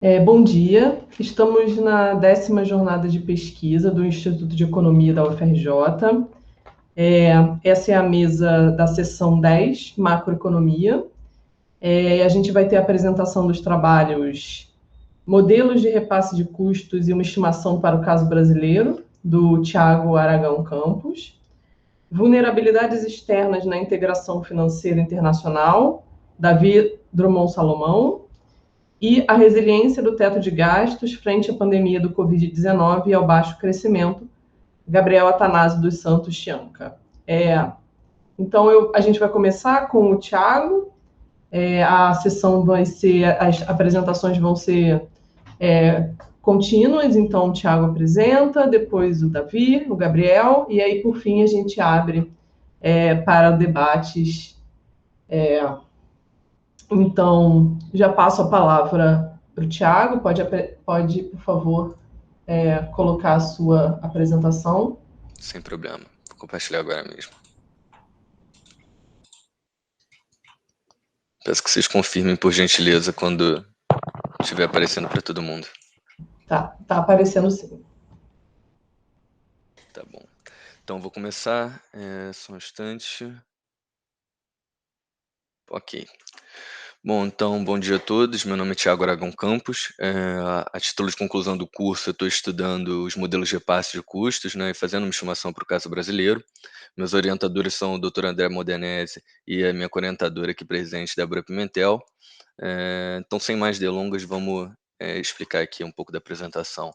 Bom dia, estamos na 10ª jornada de pesquisa do Instituto de Economia da UFRJ. Essa é a mesa da seção 10, Macroeconomia. A gente vai ter a apresentação dos trabalhos Modelos de Repasse de Custos e uma Estimação para o Caso Brasileiro, do Tiago Aragão Campos. Vulnerabilidades Externas na Integração Financeira Internacional, Davi Drummond Salomão. E a resiliência do teto de gastos frente à pandemia do Covid-19 e ao baixo crescimento, Gabriel Atanásio dos Santos Chianca. Então, a gente vai começar com o Tiago. A sessão vai ser, as apresentações vão ser contínuas, então o Tiago apresenta, depois o Davi, o Gabriel, e aí, por fim, a gente abre para debates. Então, já passo a palavra para o Tiago. Pode, por favor, colocar a sua apresentação. Sem problema. Vou compartilhar agora mesmo. Peço que vocês confirmem, por gentileza, quando estiver aparecendo para todo mundo. Tá aparecendo sim. Tá bom. Então, vou começar. Só um instante. Ok. Bom, então, bom dia a todos. Meu nome é Tiago Aragão Campos. A título de conclusão do curso, eu estou estudando os modelos de repasse de custos, né, e fazendo uma estimação para o caso brasileiro. Meus orientadores são o Dr. André Modenese e a minha orientadora aqui presente, Débora Pimentel. Então, sem mais delongas, vamos explicar aqui um pouco da apresentação.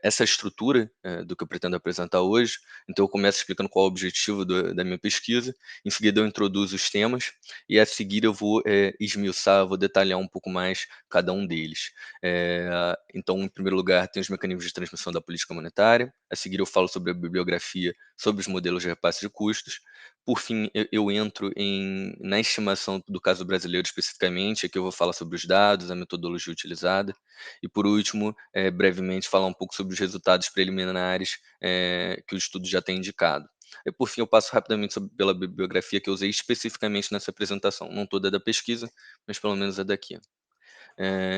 Essa estrutura do que eu pretendo apresentar hoje. Então, eu começo explicando qual é o objetivo da minha pesquisa, em seguida eu introduzo os temas, e a seguir eu vou esmiuçar, vou detalhar um pouco mais cada um deles. Então, em primeiro lugar, tem os mecanismos de transmissão da política monetária, a seguir eu falo sobre a bibliografia, sobre os modelos de repasse de custos. Por fim, eu entro na estimação do caso brasileiro especificamente, aqui eu vou falar sobre os dados, a metodologia utilizada, e por último, brevemente, falar um pouco sobre os resultados preliminares que o estudo já tem indicado. E por fim, eu passo rapidamente pela bibliografia que eu usei especificamente nessa apresentação, não toda da pesquisa, mas pelo menos a daqui.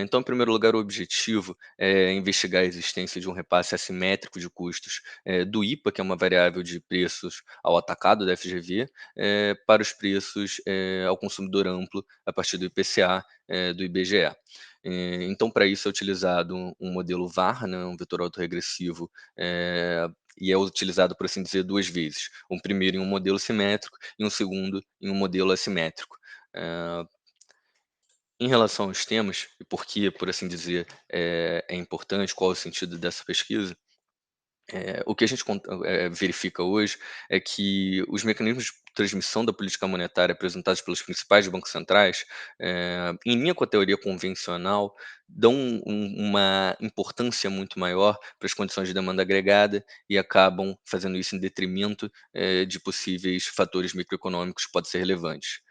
Então, em primeiro lugar, o objetivo é investigar a existência de um repasse assimétrico de custos do IPA, que é uma variável de preços ao atacado da FGV, para os preços ao consumidor amplo a partir do IPCA do IBGE. Então, para isso é utilizado um modelo VAR, né, um vetor autorregressivo, e é utilizado, por assim dizer, duas vezes. Um primeiro em um modelo simétrico e um segundo em um modelo assimétrico. Em relação aos temas, e por que, por assim dizer, é importante, qual é o sentido dessa pesquisa, o que a gente verifica hoje é que os mecanismos de transmissão da política monetária apresentados pelos principais bancos centrais, em linha com a teoria convencional, dão uma importância muito maior para as condições de demanda agregada e acabam fazendo isso em detrimento de possíveis fatores microeconômicos que podem ser relevantes.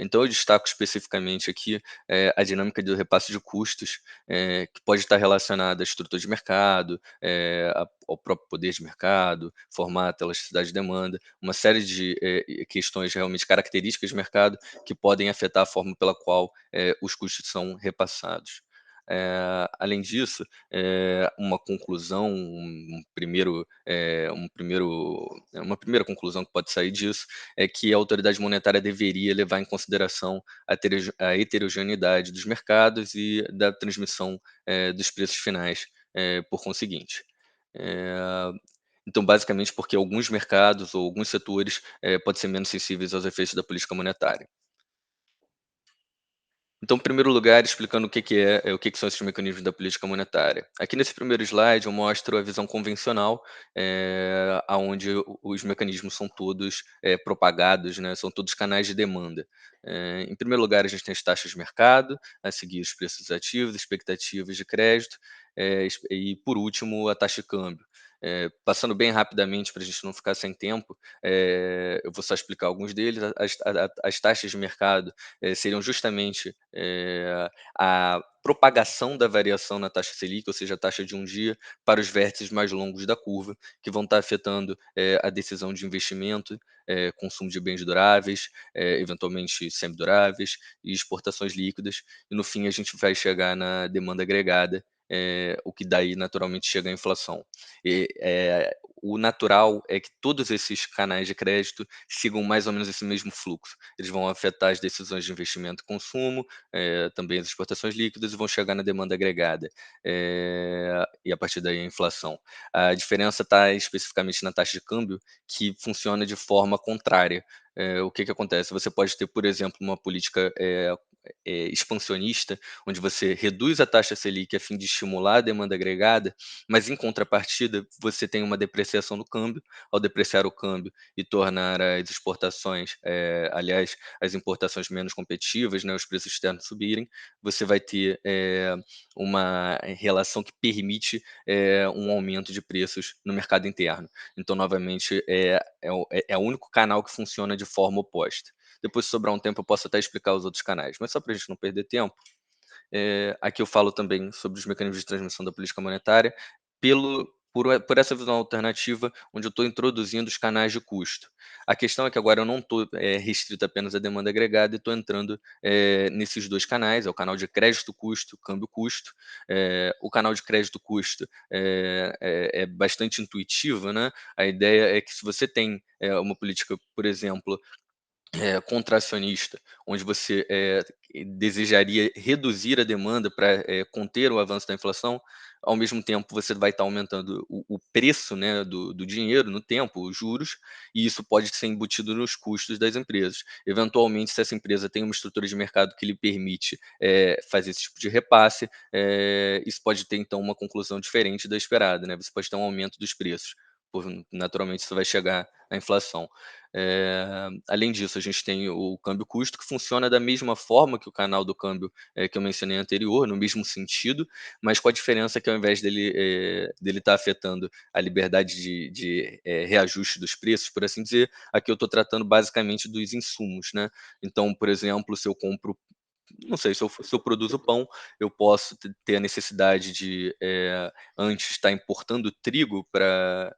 Então, eu destaco especificamente aqui a dinâmica do repasse de custos, que pode estar relacionada à estrutura de mercado, ao próprio poder de mercado, formato, elasticidade de demanda, uma série de questões realmente características de mercado que podem afetar a forma pela qual os custos são repassados. Além disso, uma conclusão, uma primeira conclusão que pode sair disso é que a autoridade monetária deveria levar em consideração a heterogeneidade dos mercados e da transmissão dos preços finais, por conseguinte. Então, basicamente, porque alguns mercados ou alguns setores podem ser menos sensíveis aos efeitos da política monetária. Então, em primeiro lugar, explicando o que são esses mecanismos da política monetária. Aqui nesse primeiro slide eu mostro a visão convencional, aonde os mecanismos são todos propagados, né, são todos canais de demanda. Em primeiro lugar, a gente tem as taxas de mercado, a seguir os preços ativos, expectativas de crédito, e por último, a taxa de câmbio. Passando bem rapidamente para a gente não ficar sem tempo, eu vou só explicar alguns deles. As taxas de mercado seriam justamente a propagação da variação na taxa Selic, ou seja, a taxa de um dia, para os vértices mais longos da curva, que vão estar afetando a decisão de investimento, consumo de bens duráveis, eventualmente semiduráveis e exportações líquidas. E no fim a gente vai chegar na demanda agregada, o que daí naturalmente chega à inflação. O natural é que todos esses canais de crédito sigam mais ou menos esse mesmo fluxo. Eles vão afetar as decisões de investimento e consumo, também as exportações líquidas e vão chegar na demanda agregada. E a partir daí a inflação. A diferença está especificamente na taxa de câmbio, que funciona de forma contrária. O que acontece? Você pode ter, por exemplo, uma política expansionista, onde você reduz a taxa Selic a fim de estimular a demanda agregada, mas em contrapartida você tem uma depreciação do câmbio. Ao depreciar o câmbio e tornar as exportações, aliás, as importações menos competitivas, né, os preços externos subirem, você vai ter uma relação que permite um aumento de preços no mercado interno. Então, novamente, é o único canal que funciona de forma oposta. Depois, se sobrar um tempo, eu posso até explicar os outros canais, mas só para a gente não perder tempo, aqui eu falo também sobre os mecanismos de transmissão da política monetária, por essa visão alternativa, onde eu estou introduzindo os canais de custo. A questão é que agora eu não estou restrito apenas à demanda agregada e estou entrando nesses dois canais, é o canal de crédito-custo, câmbio-custo. O canal de crédito-custo é bastante intuitivo, né? A ideia é que se você tem uma política, por exemplo, contracionista, onde você desejaria reduzir a demanda para conter o avanço da inflação, ao mesmo tempo você vai estar aumentando o preço, né, do dinheiro no tempo, os juros, e isso pode ser embutido nos custos das empresas. Eventualmente, se essa empresa tem uma estrutura de mercado que lhe permite fazer esse tipo de repasse, isso pode ter então uma conclusão diferente da esperada, né? Você pode ter um aumento dos preços. Naturalmente, isso vai chegar à inflação. Além disso, a gente tem o câmbio custo, que funciona da mesma forma que o canal do câmbio que eu mencionei anterior, no mesmo sentido, mas com a diferença que ao invés dele estar afetando a liberdade de reajuste dos preços, por assim dizer, aqui eu estou tratando basicamente dos insumos, né? Então, por exemplo, se eu compro, não sei, se eu produzo pão, eu posso ter a necessidade de antes estar importando trigo para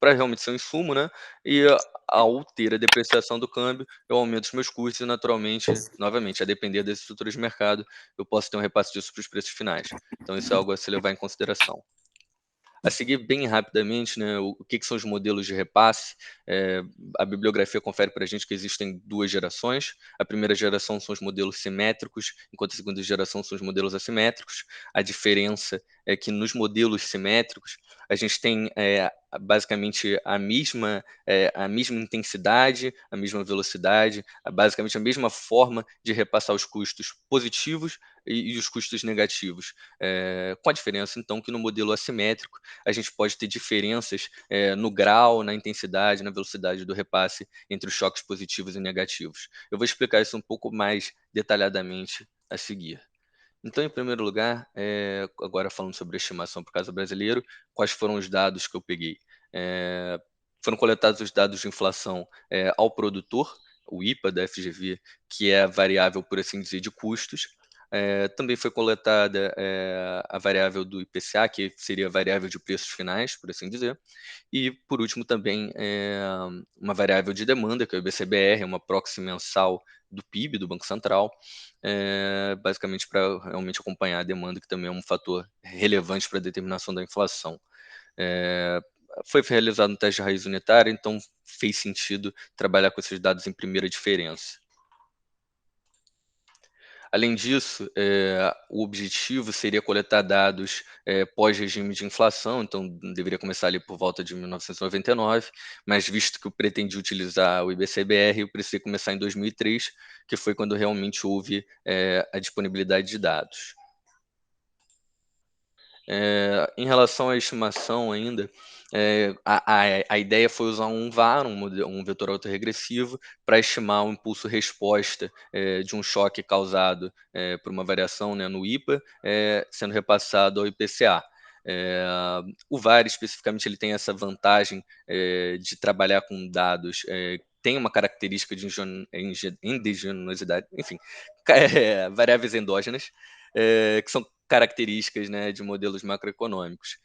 realmente ser um insumo, né? E ao ter a depreciação do câmbio, eu aumento os meus custos e, naturalmente, novamente, a depender das estruturas de mercado, eu posso ter um repasse disso para os preços finais. Então, isso é algo a se levar em consideração. A seguir, bem rapidamente, né, o que são os modelos de repasse. A bibliografia confere para a gente que existem duas gerações. A primeira geração são os modelos simétricos, enquanto a segunda geração são os modelos assimétricos. A diferença é que nos modelos simétricos, a gente tem basicamente a mesma intensidade, a mesma velocidade, basicamente a mesma forma de repassar os custos positivos e os custos negativos. Com a diferença, então, que no modelo assimétrico, a gente pode ter diferenças no grau, na intensidade, na velocidade do repasse entre os choques positivos e negativos. Eu vou explicar isso um pouco mais detalhadamente a seguir. Então, em primeiro lugar, agora falando sobre a estimação para o caso brasileiro, quais foram os dados que eu peguei? Foram coletados os dados de inflação ao produtor, o IPA da FGV, que é a variável, por assim dizer, de custos. Também foi coletada a variável do IPCA, que seria a variável de preços finais, por assim dizer. E, por último, também uma variável de demanda, que é o IBCBR, uma proxy mensal do PIB, do Banco Central, basicamente para realmente acompanhar a demanda, que também é um fator relevante para a determinação da inflação. Foi realizado um teste de raiz unitária, então fez sentido trabalhar com esses dados em primeira diferença. Além disso, o objetivo seria coletar dados pós-regime de inflação, então deveria começar ali por volta de 1999, mas visto que eu pretendi utilizar o IBCBR, eu precisei começar em 2003, que foi quando realmente houve a disponibilidade de dados. Em relação à estimação ainda, a ideia foi usar um VAR, um vetor autorregressivo, para estimar o impulso-resposta de um choque causado por uma variação, né, no IPA, sendo repassado ao IPCA. O VAR, especificamente, ele tem essa vantagem de trabalhar com dados, tem uma característica de endogeneidade, enfim, variáveis endógenas, que são características, né, de modelos macroeconômicos,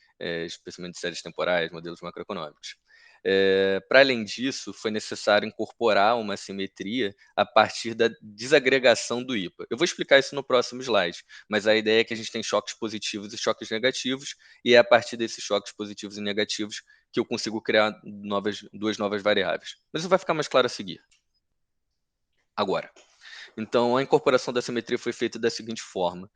especialmente de séries temporais, modelos macroeconômicos. Para além disso, foi necessário incorporar uma simetria a partir da desagregação do IPA. Eu vou explicar isso no próximo slide, mas a ideia é que a gente tem choques positivos e choques negativos, e é a partir desses choques positivos e negativos que eu consigo criar duas novas variáveis. Mas isso vai ficar mais claro a seguir. Agora, então, a incorporação da simetria foi feita da seguinte forma: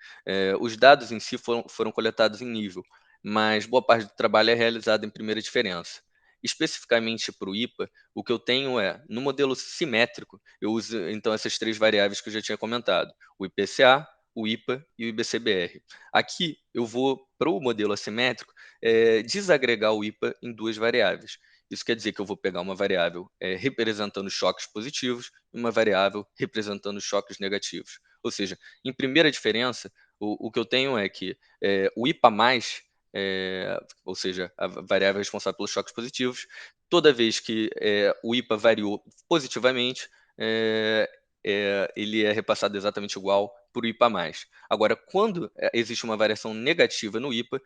os dados em si foram coletados em nível, mas boa parte do trabalho é realizado em primeira diferença. Especificamente para o IPA, o que eu tenho no modelo simétrico, eu uso então essas três variáveis que eu já tinha comentado: o IPCA, o IPA e o IBCBR. Aqui eu vou, para o modelo assimétrico, desagregar o IPA em duas variáveis. Isso quer dizer que eu vou pegar uma variável representando choques positivos e uma variável representando choques negativos. Ou seja, em primeira diferença, o que eu tenho é que o IPA+, ou seja, a variável responsável pelos choques positivos, toda vez que o IPA variou positivamente, ele é repassado exatamente igual para o IPA+. Agora, quando existe uma variação negativa no IPA,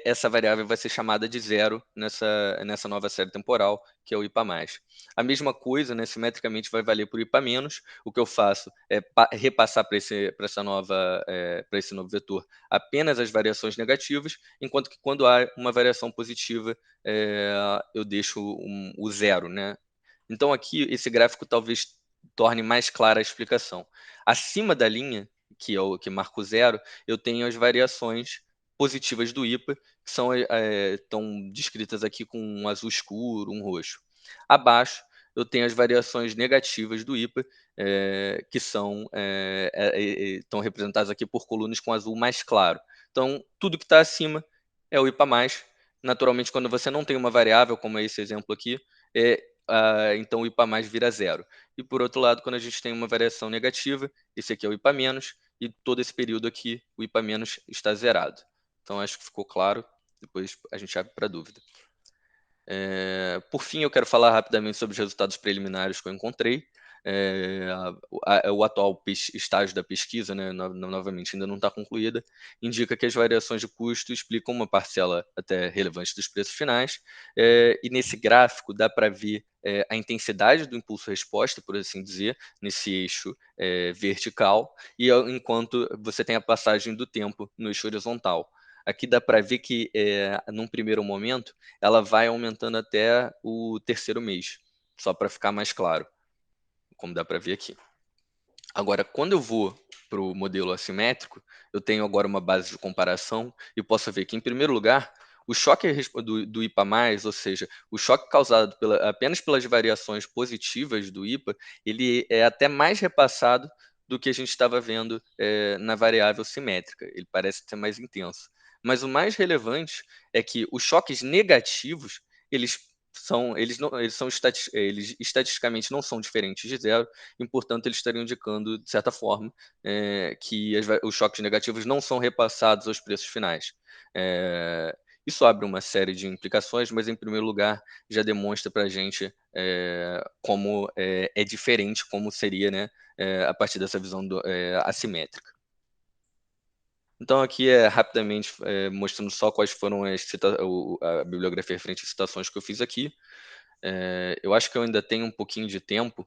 essa variável vai ser chamada de zero nessa nova série temporal, que é o IPA+. A mesma coisa, né, simetricamente, vai valer para o IPA-. O que eu faço é repassar para esse novo vetor apenas as variações negativas, enquanto que quando há uma variação positiva, eu deixo o zero, né? Então aqui esse gráfico talvez torne mais clara a explicação. Acima da linha, que é o que marca o zero, eu tenho as variações positivas do IPA, que estão descritas aqui com um azul escuro, um roxo. Abaixo, eu tenho as variações negativas do IPA, que estão representadas aqui por colunas com azul mais claro. Então, tudo que está acima é o IPA+. Naturalmente, quando você não tem uma variável, como é esse exemplo aqui, então o IPA+ vira zero. E por outro lado, quando a gente tem uma variação negativa, esse aqui é o IPA-, e todo esse período aqui, o IPA- está zerado. Então, acho que ficou claro. Depois a gente abre para dúvida. Por fim, eu quero falar rapidamente sobre os resultados preliminares que eu encontrei. O atual estágio da pesquisa, né, novamente, ainda não está concluída, indica que as variações de custo explicam uma parcela até relevante dos preços finais, e nesse gráfico dá para ver a intensidade do impulso-resposta, por assim dizer, nesse eixo vertical, e enquanto você tem a passagem do tempo no eixo horizontal. Aqui dá para ver que, num primeiro momento, ela vai aumentando até o terceiro mês, só para ficar mais claro, como dá para ver aqui. Agora, quando eu vou para o modelo assimétrico, eu tenho agora uma base de comparação e posso ver que, em primeiro lugar, o choque do IPA+, ou seja, o choque causado apenas pelas variações positivas do IPA, ele é até mais repassado do que a gente estava vendo na variável simétrica. Ele parece ser mais intenso. Mas o mais relevante é que os choques negativos, eles estatisticamente não são diferentes de zero, e, portanto, eles estariam indicando, de certa forma, que os choques negativos não são repassados aos preços finais. Isso abre uma série de implicações, mas, em primeiro lugar, já demonstra para a gente como é diferente, como seria, né, a partir dessa visão assimétrica. Então, aqui rapidamente mostrando só quais foram a bibliografia referente às citações que eu fiz aqui. Eu acho que eu ainda tenho um pouquinho de tempo,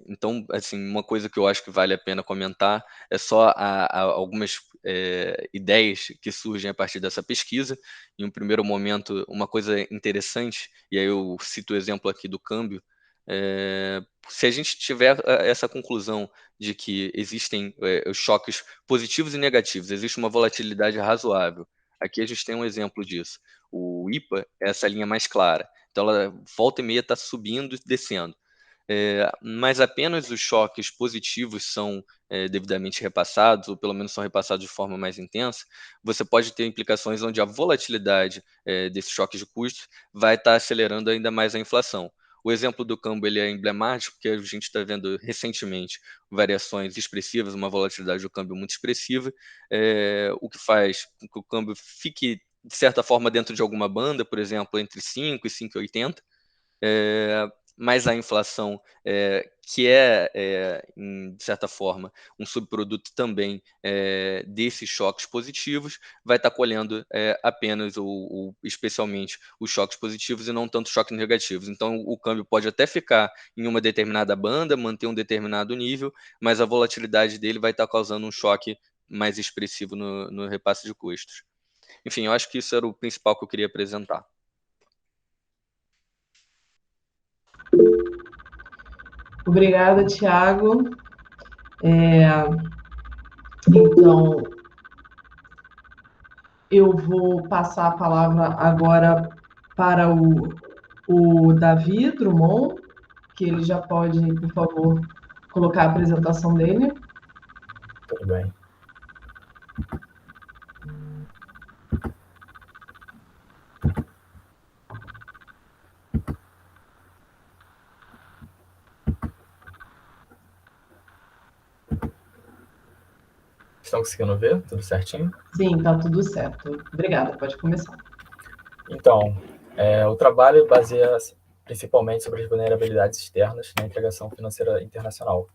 então, assim, uma coisa que eu acho que vale a pena comentar é só algumas ideias que surgem a partir dessa pesquisa. Em um primeiro momento, uma coisa interessante, e aí eu cito o exemplo aqui do câmbio, se a gente tiver essa conclusão de que existem os choques positivos e negativos, existe uma volatilidade razoável. Aqui a gente tem um exemplo disso. O IPA é essa linha mais clara. Então, ela volta e meia está subindo e descendo. Mas apenas os choques positivos são devidamente repassados, ou pelo menos são repassados de forma mais intensa, você pode ter implicações onde a volatilidade desses choques de custos vai estar acelerando ainda mais a inflação. O exemplo do câmbio ele é emblemático, porque a gente está vendo recentemente variações expressivas, uma volatilidade do câmbio muito expressiva, o que faz com que o câmbio fique, de certa forma, dentro de alguma banda, por exemplo, entre 5 e 5,80, mas a inflação, que de certa forma, um subproduto também desses choques positivos, vai estar colhendo apenas ou especialmente os choques positivos e não tanto choques negativos. Então, o câmbio pode até ficar em uma determinada banda, manter um determinado nível, mas a volatilidade dele vai estar causando um choque mais expressivo no repasse de custos. Enfim, eu acho que isso era o principal que eu queria apresentar. Obrigada, Thiago. Então, eu vou passar a palavra agora para o Davi Drummond, que ele já pode, por favor, colocar a apresentação dele. Tudo bem. Estão conseguindo ver? Tudo certinho? Sim, está tudo certo. Obrigada, pode começar. Então, o trabalho baseia-se principalmente sobre as vulnerabilidades externas na integração financeira internacional.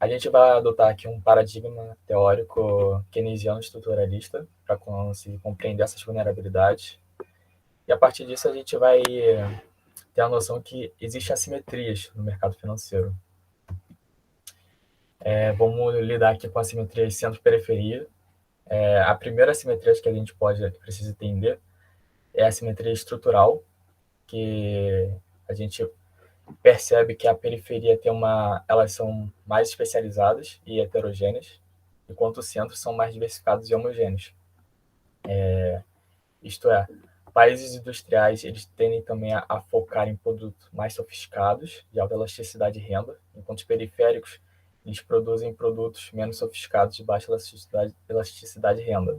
A gente vai adotar aqui um paradigma teórico keynesiano estruturalista para conseguir compreender essas vulnerabilidades. E a partir disso a gente vai ter a noção que existem assimetrias no mercado financeiro. Vamos lidar aqui com assimetrias centro-periferia. A primeira assimetria que a gente precisa entender é a assimetria estrutural, que a gente percebe que a periferia elas são mais especializadas e heterogêneas, enquanto os centros são mais diversificados e homogêneos. Isto é, países industriais eles tendem também a focar em produtos mais sofisticados, de alta elasticidade de renda, enquanto os periféricos eles produzem produtos menos sofisticados de baixa elasticidade de renda.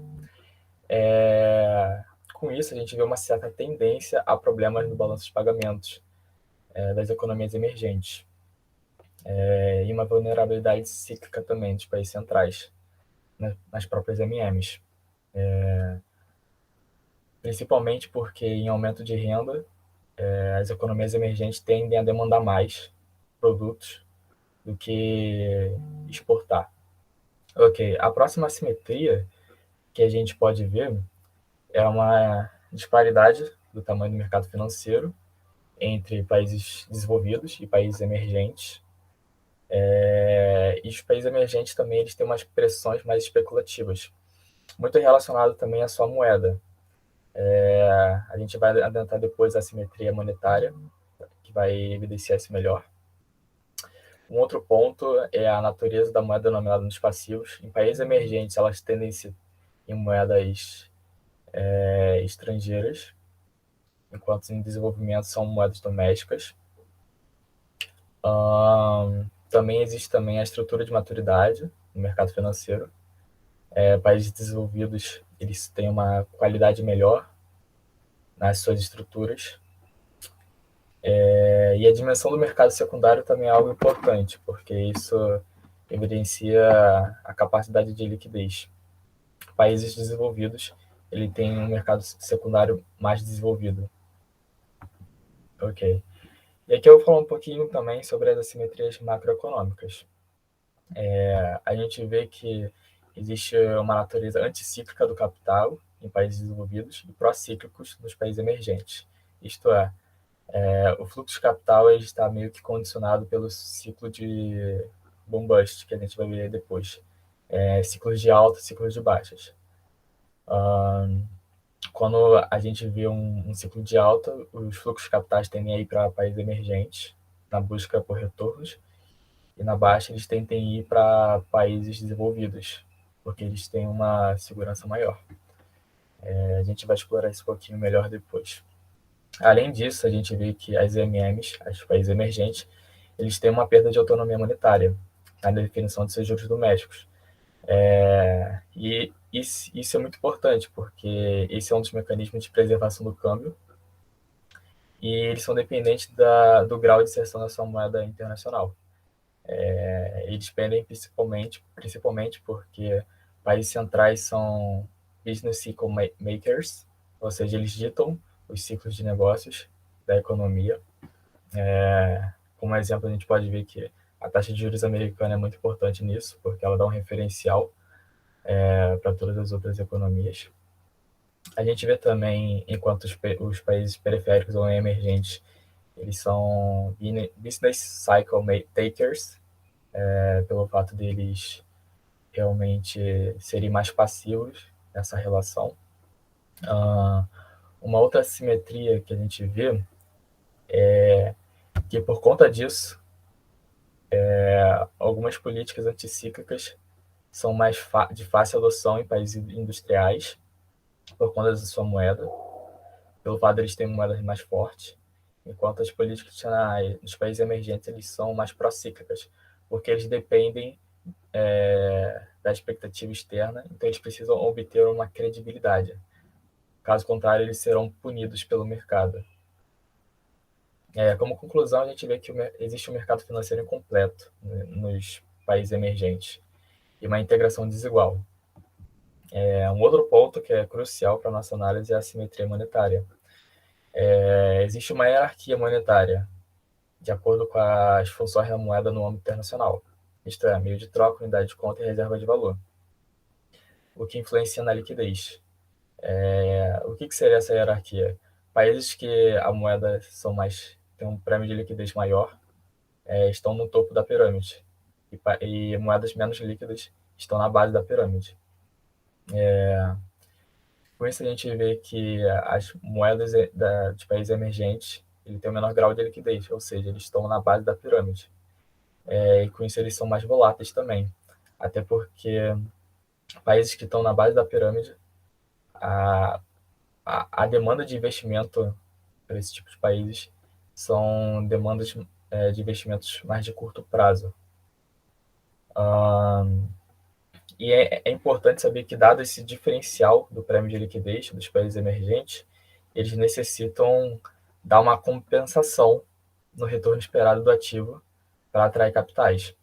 Com isso, a gente vê uma certa tendência a problemas no balanço de pagamentos das economias emergentes e uma vulnerabilidade cíclica também dos países centrais, né, nas próprias MMs. Principalmente porque, em aumento de renda, as economias emergentes tendem a demandar mais produtos do que exportar. Ok, a próxima assimetria que a gente pode ver é uma disparidade do tamanho do mercado financeiro entre países desenvolvidos e países emergentes. E os países emergentes também eles têm umas pressões mais especulativas, muito relacionado também à sua moeda. A gente vai adentrar depois a assimetria monetária, que vai evidenciar isso melhor. Um outro ponto é a natureza da moeda denominada nos passivos. Em países emergentes, elas tendem a ser em moedas estrangeiras, enquanto em desenvolvimento são moedas domésticas. Também existe também a estrutura de maturidade no mercado financeiro. Países desenvolvidos eles têm uma qualidade melhor nas suas estruturas. E a dimensão do mercado secundário também é algo importante, porque isso evidencia a capacidade de liquidez. Países desenvolvidos ele tem um mercado secundário mais desenvolvido. Ok. E aqui eu vou falar um pouquinho também sobre as assimetrias macroeconômicas. A gente vê que existe uma natureza anticíclica do capital em países desenvolvidos e procíclicos nos países emergentes. Isto é, o fluxo de capital ele está meio que condicionado pelo ciclo de boom bust, que a gente vai ver depois. Ciclos de alta, ciclos de baixas. Quando a gente vê um ciclo de alta, os fluxos de capitais tendem a ir para países emergentes, na busca por retornos, e na baixa eles tendem a ir para países desenvolvidos, porque eles têm uma segurança maior. A gente vai explorar isso um pouquinho melhor depois. Além disso, a gente vê que as EMMs, os países emergentes, eles têm uma perda de autonomia monetária na definição de seus juros domésticos. E isso é muito importante, porque esse é um dos mecanismos de preservação do câmbio e eles são dependentes do grau de inserção da sua moeda internacional. Eles dependem principalmente porque países centrais são business cycle makers, ou seja, eles ditam os ciclos de negócios da economia. Como exemplo, a gente pode ver que a taxa de juros americana é muito importante nisso, porque ela dá um referencial para todas as outras economias. A gente vê também, enquanto os países periféricos ou emergentes, eles são business cycle takers, pelo fato deles realmente serem mais passivos nessa relação. Uma outra assimetria que a gente vê é que, por conta disso, algumas políticas anticíclicas são mais de fácil adoção em países industriais, por conta da sua moeda, pelo fato de eles terem moedas mais fortes, enquanto as políticas nos países emergentes eles são mais procíclicas, porque eles dependem da expectativa externa, então eles precisam obter uma credibilidade. Caso contrário, eles serão punidos pelo mercado. Como conclusão, a gente vê que existe um mercado financeiro incompleto nos países emergentes e uma integração desigual. Um outro ponto que é crucial para a nossa análise é a assimetria monetária. Existe uma hierarquia monetária de acordo com as funções da moeda no âmbito internacional, isto é, meio de troca, unidade de conta e reserva de valor, o que influencia na liquidez. O que seria essa hierarquia? Países que a moeda tem um prêmio de liquidez maior estão no topo da pirâmide, e moedas menos líquidas estão na base da pirâmide. Com isso, a gente vê que as moedas de países emergentes têm um menor grau de liquidez, ou seja, eles estão na base da pirâmide. E com isso, eles são mais voláteis também. Até porque países que estão na base da pirâmide, a demanda de investimento para esse tipo de países são demandas de investimentos mais de curto prazo. E é importante saber que, dado esse diferencial do prêmio de liquidez dos países emergentes, eles necessitam dar uma compensação no retorno esperado do ativo para atrair capitais.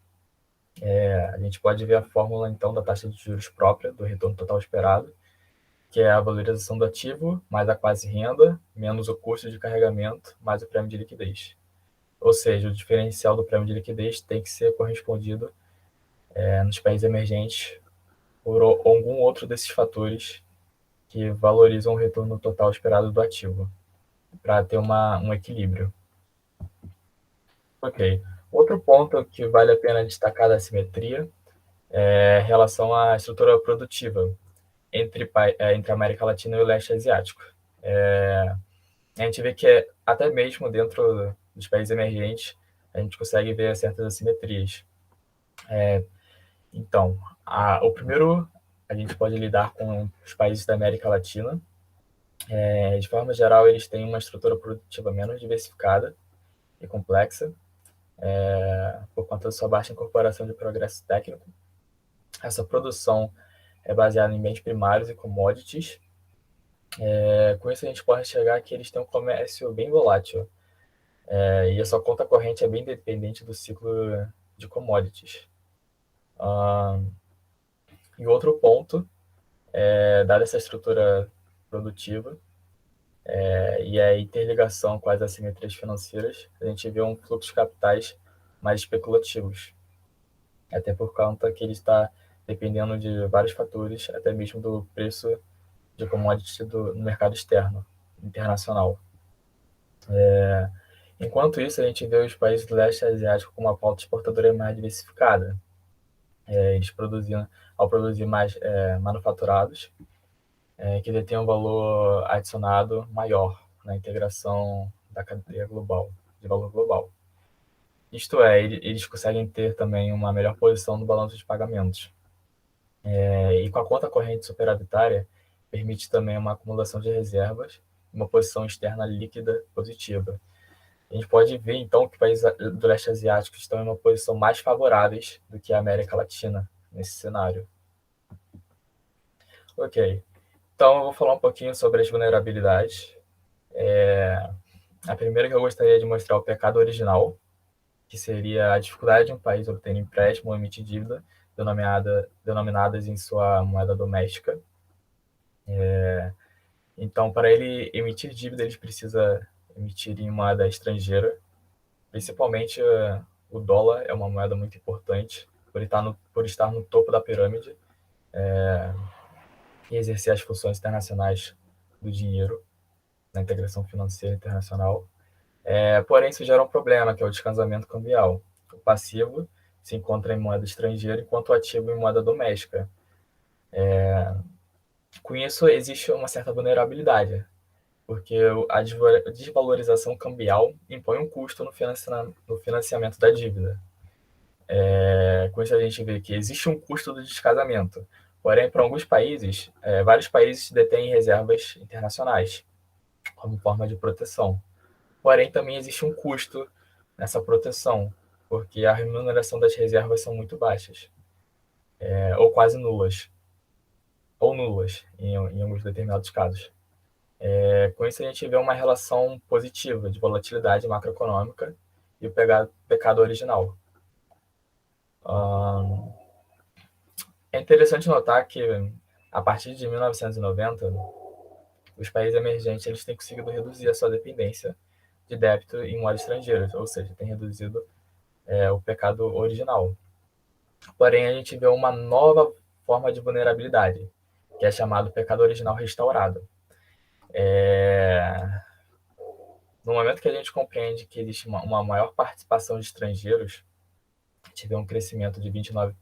A gente pode ver a fórmula, então, da taxa de juros própria, do retorno total esperado, que é a valorização do ativo, mais a quase renda, menos o custo de carregamento, mais o prêmio de liquidez. Ou seja, o diferencial do prêmio de liquidez tem que ser correspondido nos países emergentes por algum outro desses fatores que valorizam o retorno total esperado do ativo, para ter um equilíbrio. Ok. Outro ponto que vale a pena destacar da assimetria é em relação à estrutura produtiva entre a América Latina e o leste asiático. A gente vê que até mesmo dentro dos países emergentes a gente consegue ver certas assimetrias. Então, o primeiro, a gente pode lidar com os países da América Latina. De forma geral, eles têm uma estrutura produtiva menos diversificada e complexa, por conta da sua baixa incorporação de progresso técnico. Essa produção é baseada em bens primários e commodities. Com isso, a gente pode enxergar que eles têm um comércio bem volátil, e a sua conta corrente é bem dependente do ciclo de commodities. E outro ponto, dada essa estrutura produtiva e a interligação com as assimetrias financeiras, a gente vê um fluxo de capitais mais especulativos, até por conta que ele está dependendo de vários fatores, até mesmo do preço de commodities no mercado externo, internacional. Enquanto isso, a gente vê os países do leste asiático com uma pauta exportadora mais diversificada. Eles ao produzir mais manufaturados, que detêm um valor adicionado maior na integração da cadeia global, de valor global. Isto é, eles conseguem ter também uma melhor posição no balanço de pagamentos. E com a conta corrente superavitária, permite também uma acumulação de reservas e uma posição externa líquida positiva. A gente pode ver, então, que países do leste asiático estão em uma posição mais favoráveis do que a América Latina nesse cenário. Ok. Então, eu vou falar um pouquinho sobre as vulnerabilidades. A primeira que eu gostaria de mostrar é o pecado original, que seria a dificuldade de um país obter empréstimo ou emitir dívida denominadas em sua moeda doméstica. Então, para ele emitir dívida, ele precisa emitir em moeda estrangeira. Principalmente o dólar é uma moeda muito importante por estar no topo da pirâmide e exercer as funções internacionais do dinheiro na integração financeira internacional. Porém, isso gera um problema, que é o descasamento cambial. O passivo se encontra em moeda estrangeira, enquanto o ativo em moeda doméstica. Com isso, existe uma certa vulnerabilidade, porque a desvalorização cambial impõe um custo no financiamento da dívida. Com isso, a gente vê que existe um custo do descasamento. Porém, para alguns países, vários países detêm reservas internacionais como forma de proteção. Porém, também existe um custo nessa proteção, porque a remuneração das reservas são muito baixas, ou quase nulas, ou nulas em alguns determinados casos. Com isso, a gente vê uma relação positiva de volatilidade macroeconômica e o pecado original. É interessante notar que, a partir de 1990, os países emergentes eles têm conseguido reduzir a sua dependência de débito em moeda estrangeira, ou seja, tem reduzido o pecado original. Porém, a gente vê uma nova forma de vulnerabilidade, que é chamado pecado original restaurado. No momento que a gente compreende que existe uma maior participação de estrangeiros, a gente vê um crescimento de 29%,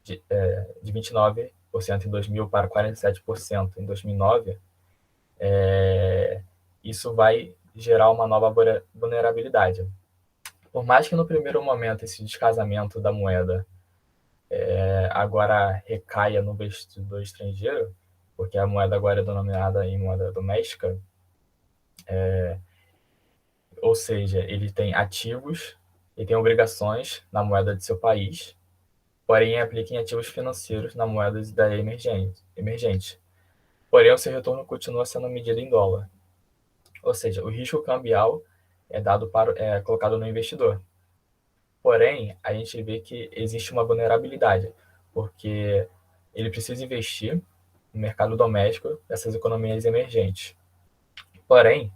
de 29% em 2000 para 47% em 2009, isso vai gerar uma nova vulnerabilidade. Por mais que no primeiro momento esse descasamento da moeda agora recaia no investidor estrangeiro, porque a moeda agora é denominada em moeda doméstica, ou seja, ele tem ativos e tem obrigações na moeda de seu país, porém aplica em ativos financeiros na moeda da emergente. Porém, o seu retorno continua sendo medido em dólar. Ou seja, o risco cambial é colocado no investidor. Porém, a gente vê que existe uma vulnerabilidade, porque ele precisa investir no mercado doméstico dessas economias emergentes. Porém,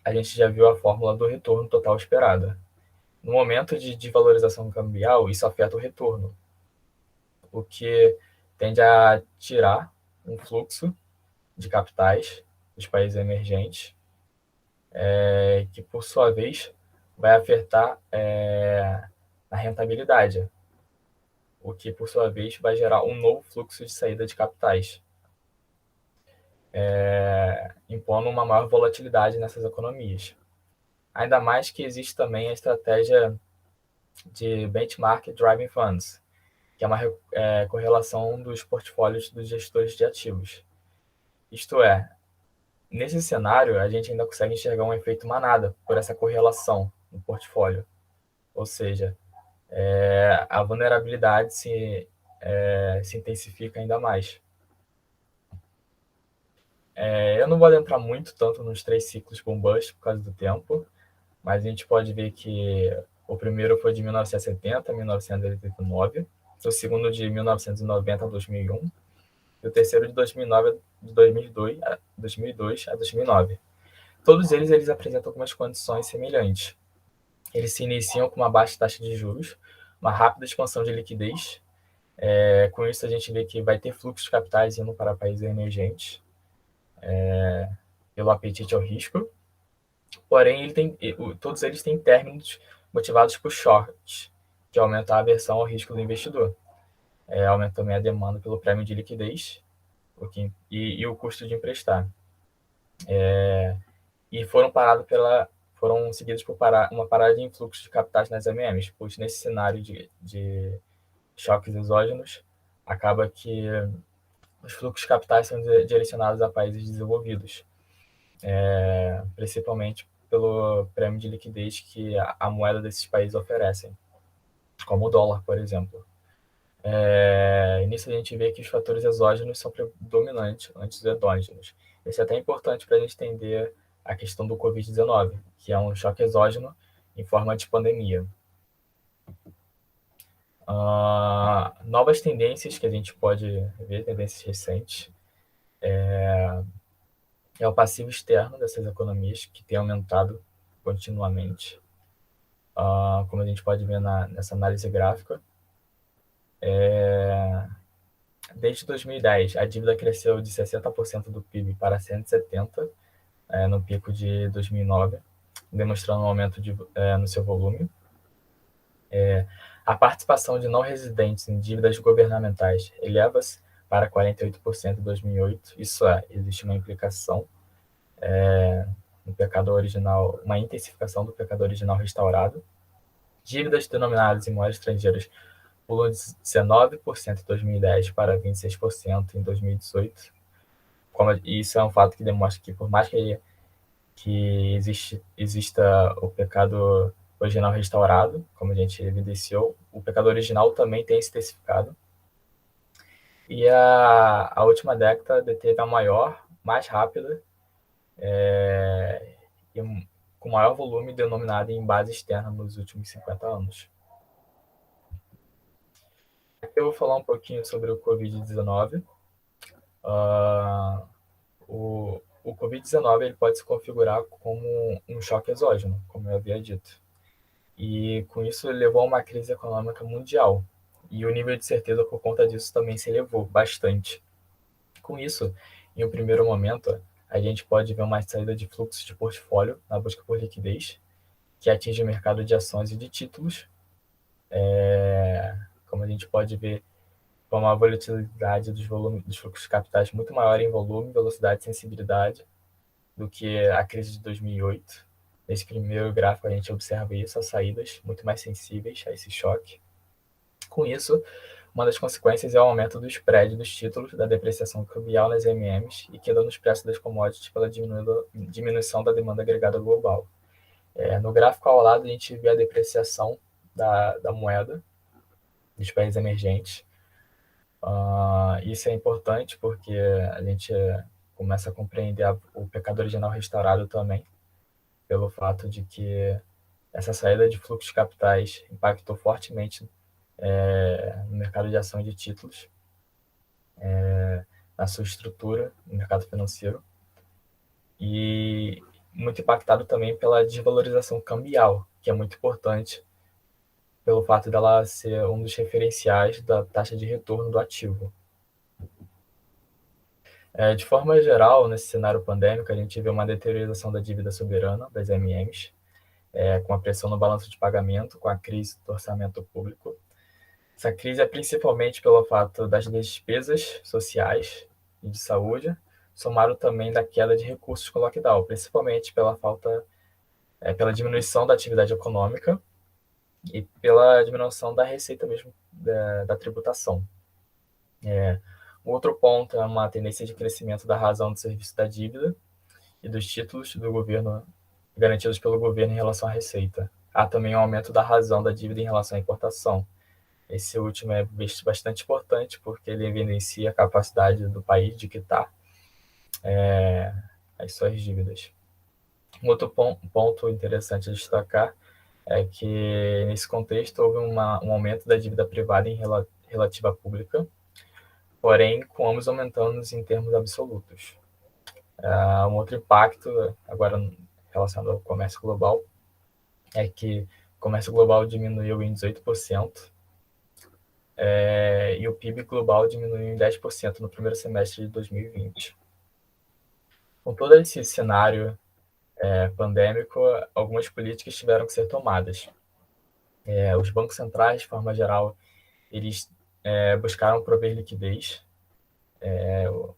a gente já viu a fórmula do retorno total esperada. No momento de desvalorização cambial, isso afeta o retorno, o que tende a tirar um fluxo de capitais dos países emergentes, que, por sua vez, vai afetar a rentabilidade, o que, por sua vez, vai gerar um novo fluxo de saída de capitais, impondo uma maior volatilidade nessas economias. Ainda mais que existe também a estratégia de Benchmark Driving Funds, que é uma correlação dos portfólios dos gestores de ativos. Isto é, nesse cenário, a gente ainda consegue enxergar um efeito manada por essa correlação no portfólio. Ou seja, a vulnerabilidade se intensifica ainda mais. Eu não vou adentrar muito tanto nos 3 ciclos boom bust por causa do tempo, mas a gente pode ver que o primeiro foi de 1970 a 1989, o segundo de 1990 a 2001, e o terceiro de 2002 a 2009. Todos eles apresentam algumas condições semelhantes. Eles se iniciam com uma baixa taxa de juros, uma rápida expansão de liquidez. Com isso, a gente vê que vai ter fluxo de capitais indo para países emergentes, pelo apetite ao risco. Porém, todos eles têm términos motivados por shorts, que aumenta a aversão ao risco do investidor. Aumenta também a demanda pelo prêmio de liquidez e o custo de emprestar. E foram seguidos por uma parada de influxo de capitais nas MMs, pois nesse cenário de choques exógenos, acaba que os fluxos de capitais são direcionados a países desenvolvidos, principalmente pelo prêmio de liquidez que a moeda desses países oferecem, como o dólar, por exemplo. Nisso a gente vê que os fatores exógenos são predominantes antes dos endógenos. Isso é até importante para a gente entender a questão do Covid-19, que é um choque exógeno em forma de pandemia. Novas tendências que a gente pode ver, tendências recentes, é o passivo externo dessas economias, que tem aumentado continuamente. Como a gente pode ver nessa análise gráfica, desde 2010, a dívida cresceu de 60% do PIB para 170%, no pico de 2009, demonstrando um aumento no seu volume. A participação de não residentes em dívidas governamentais eleva-se para 48% em 2008. Isso existe uma implicação no pecado original, uma intensificação do pecado original restaurado. Dívidas denominadas em moedas estrangeiras pulam de 19% em 2010 para 26% em 2018. Isso é um fato que demonstra que, por mais que exista o pecado original restaurado, como a gente evidenciou, o pecado original também tem se intensificado. E a última década teve a maior, mais rápida, e com maior volume denominado em base externa nos últimos 50 anos. Aqui eu vou falar um pouquinho sobre o Covid-19. O Covid-19 ele pode se configurar como um choque exógeno, como eu havia dito. E com isso ele levou a uma crise econômica mundial. E o nível de certeza por conta disso também se elevou bastante. Com isso, em um primeiro momento, a gente pode ver uma saída de fluxo de portfólio na busca por liquidez, que atinge o mercado de ações e de títulos. Como a gente pode ver, com uma volatilidade dos fluxos de capitais muito maior em volume, velocidade e sensibilidade do que a crise de 2008. Nesse primeiro gráfico a gente observa isso, as saídas muito mais sensíveis a esse choque. Com isso, uma das consequências é o aumento do spread dos títulos, da depreciação cambial nas MMs e queda nos preços das commodities pela diminuição da demanda agregada global. No gráfico ao lado a gente vê a depreciação da moeda dos países emergentes. Isso é importante porque a gente começa a compreender o pecado original restaurado também, pelo fato de que essa saída de fluxos de capitais impactou fortemente no mercado de ação e de títulos, na sua estrutura, no mercado financeiro, e muito impactado também pela desvalorização cambial, que é muito importante pelo fato dela ser um dos referenciais da taxa de retorno do ativo. De forma geral, nesse cenário pandêmico, a gente vê uma deteriorização da dívida soberana, das MMs, com a pressão no balanço de pagamento, com a crise do orçamento público. Essa crise é principalmente pelo fato das despesas sociais e de saúde, somado também da queda de recursos com o lockdown, principalmente pela diminuição da atividade econômica e pela diminuição da receita mesmo da tributação. Um outro ponto é uma tendência de crescimento da razão do serviço da dívida e dos títulos do governo garantidos pelo governo em relação à receita. Há também um aumento da razão da dívida em relação à importação. Esse último é bastante importante porque ele evidencia a capacidade do país de quitar as suas dívidas. Um outro ponto interessante a destacar é que, nesse contexto, houve um aumento da dívida privada em relativa à pública, porém, com ambos aumentando em termos absolutos. Um outro impacto, agora relacionado ao comércio global, é que o comércio global diminuiu em 18%, e o PIB global diminuiu em 10% no primeiro semestre de 2020. Com todo esse cenário pandêmico, algumas políticas tiveram que ser tomadas. Os bancos centrais, de forma geral, eles buscaram prover liquidez,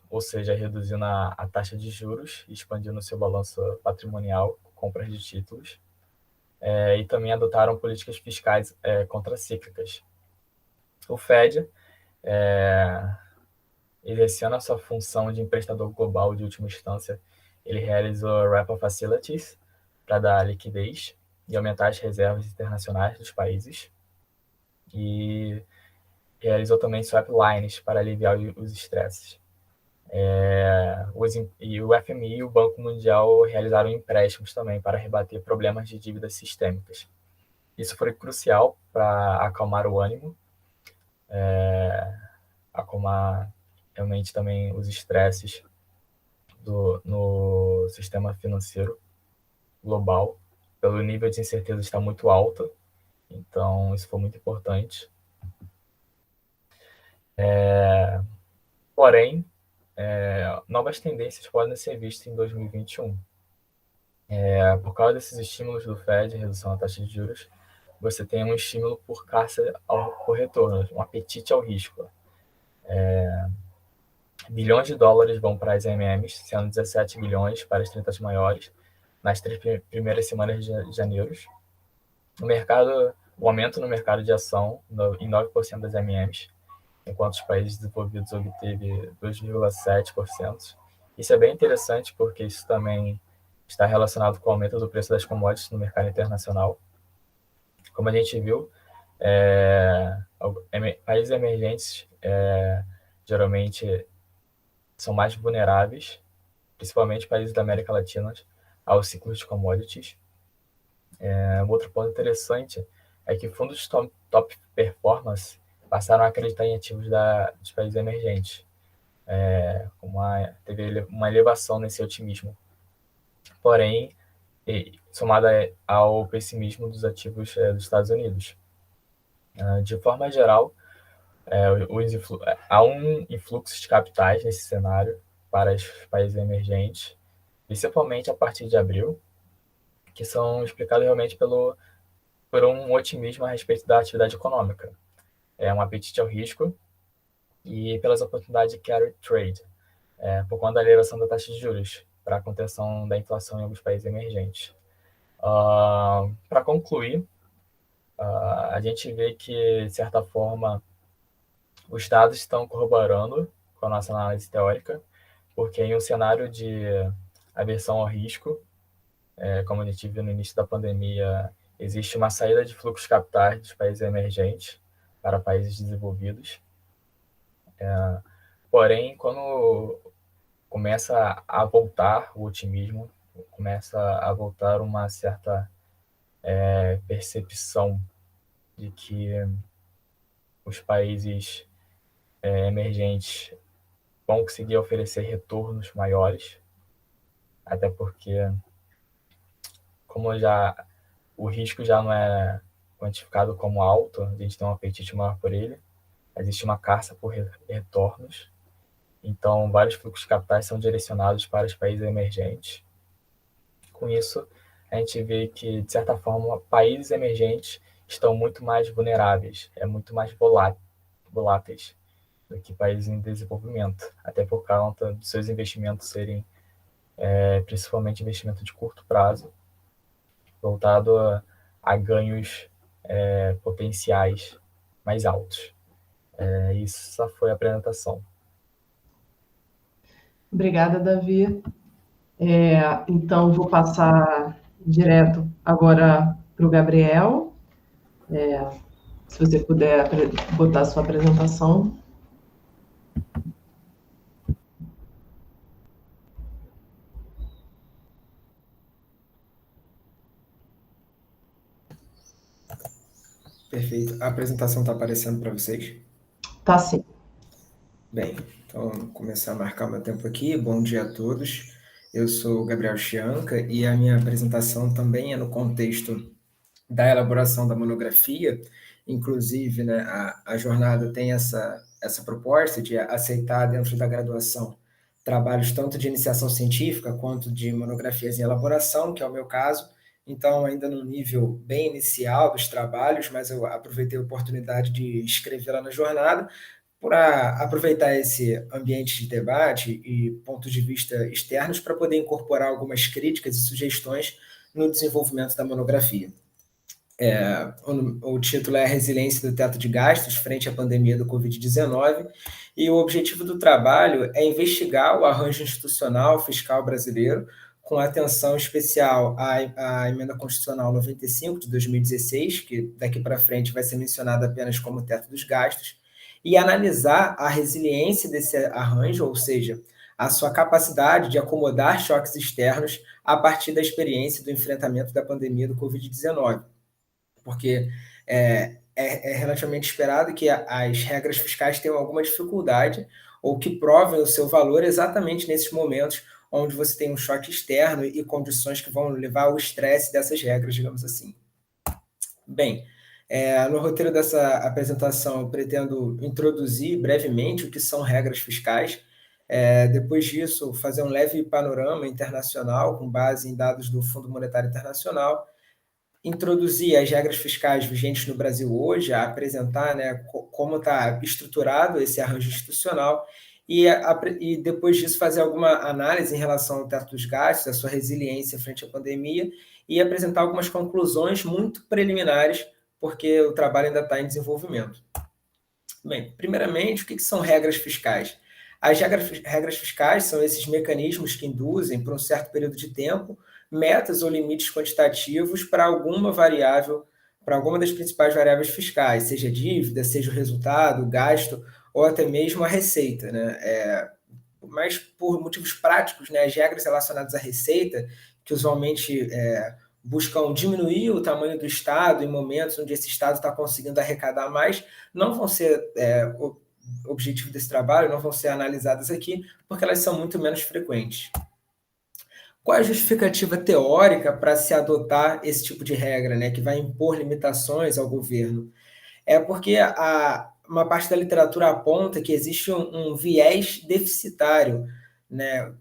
ou seja, reduzindo a taxa de juros, expandindo seu balanço patrimonial, compras de títulos, e também adotaram políticas fiscais contracíclicas. O Fed, exercendo a sua função de emprestador global de última instância, ele realizou repo facilities para dar liquidez e aumentar as reservas internacionais dos países, e realizou também swap lines para aliviar os estresses. E o FMI e o Banco Mundial realizaram empréstimos também para rebater problemas de dívidas sistêmicas. Isso foi crucial para acalmar o ânimo, acalmar realmente também os estresses no sistema financeiro global, pelo nível de incerteza está muito alta, então isso foi muito importante. Porém, novas tendências podem ser vistas em 2021. Por causa desses estímulos do Fed, redução da taxa de juros, você tem um estímulo por caça por retorno, um apetite ao risco. Bilhões de dólares vão para as MMs, sendo 17 bilhões para as 30 maiores, nas 3 primeiras semanas de janeiro. O aumento no mercado de ação em 9% das MMs, enquanto os países desenvolvidos obteve 2,7%. Isso é bem interessante porque isso também está relacionado com o aumento do preço das commodities no mercado internacional. Como a gente viu, países emergentes geralmente são mais vulneráveis, principalmente países da América Latina, aos ciclos de commodities. Outro ponto interessante é que fundos top performance passaram a acreditar em ativos dos países emergentes. Teve uma elevação nesse otimismo. Porém, somada ao pessimismo dos ativos dos Estados Unidos. De forma geral, há um influxo de capitais nesse cenário para os países emergentes, principalmente a partir de abril, que são explicados realmente por um otimismo a respeito da atividade econômica. Um apetite ao risco e pelas oportunidades de carry trade, por conta da elevação da taxa de juros para a contenção da inflação em alguns países emergentes. Para concluir, a gente vê que, de certa forma, os dados estão corroborando com a nossa análise teórica, porque em um cenário de aversão ao risco, como a gente viu no início da pandemia, existe uma saída de fluxos capitais dos países emergentes para países desenvolvidos. Porém, quando começa a voltar o otimismo, começa a voltar uma certa percepção de que os países emergentes vão conseguir oferecer retornos maiores, até porque, como o risco já não é quantificado como alto, a gente tem um apetite maior por ele, existe uma caça por retornos, então vários fluxos de capitais são direcionados para os países emergentes. Com isso, a gente vê que, de certa forma, países emergentes estão muito mais vulneráveis, muito mais voláteis do que países em desenvolvimento, até por conta dos seus investimentos serem principalmente investimento de curto prazo, voltado a ganhos potenciais mais altos. Isso foi a apresentação. Obrigada, Davi. Então, vou passar direto agora para o Gabriel. Se você puder botar a sua apresentação. Perfeito. A apresentação está aparecendo para vocês? Tá sim. Bem, então vou começar a marcar meu tempo aqui. Bom dia a todos. Eu sou o Gabriel Chianca e a minha apresentação também é no contexto da elaboração da monografia. Inclusive, né, a jornada tem essa proposta de aceitar dentro da graduação trabalhos tanto de iniciação científica quanto de monografias em elaboração, que é o meu caso. Então, ainda no nível bem inicial dos trabalhos, mas eu aproveitei a oportunidade de escrever lá na jornada para aproveitar esse ambiente de debate e pontos de vista externos para poder incorporar algumas críticas e sugestões no desenvolvimento da monografia. O título é A Resiliência do Teto de Gastos frente à pandemia do Covid-19, e o objetivo do trabalho é investigar o arranjo institucional fiscal brasileiro, com atenção especial à Emenda Constitucional 95 de 2016, que daqui para frente vai ser mencionada apenas como teto dos gastos, e analisar a resiliência desse arranjo, ou seja, a sua capacidade de acomodar choques externos a partir da experiência do enfrentamento da pandemia do Covid-19. Porque é relativamente esperado que as regras fiscais tenham alguma dificuldade ou que provem o seu valor exatamente nesses momentos onde você tem um choque externo e condições que vão levar ao estresse dessas regras, digamos assim. Bem, no roteiro dessa apresentação, eu pretendo introduzir brevemente o que são regras fiscais. Depois disso, fazer um leve panorama internacional com base em dados do Fundo Monetário Internacional, introduzir as regras fiscais vigentes no Brasil hoje, a apresentar, né, como está estruturado esse arranjo institucional e depois disso fazer alguma análise em relação ao teto dos gastos, a sua resiliência frente à pandemia e apresentar algumas conclusões muito preliminares, porque o trabalho ainda está em desenvolvimento. Bem, primeiramente, o que são regras fiscais? As regras fiscais são esses mecanismos que induzem, por um certo período de tempo, metas ou limites quantitativos para alguma variável, para alguma das principais variáveis fiscais, seja dívida, seja o resultado, o gasto, ou até mesmo a receita, né? Mas por motivos práticos, né, as regras relacionadas à receita, que usualmente buscam diminuir o tamanho do Estado em momentos onde esse Estado está conseguindo arrecadar mais, não vão ser o objetivo desse trabalho, não vão ser analisadas aqui, porque elas são muito menos frequentes. Qual é a justificativa teórica para se adotar esse tipo de regra, né, que vai impor limitações ao governo? É porque uma parte da literatura aponta que existe um viés deficitário, né,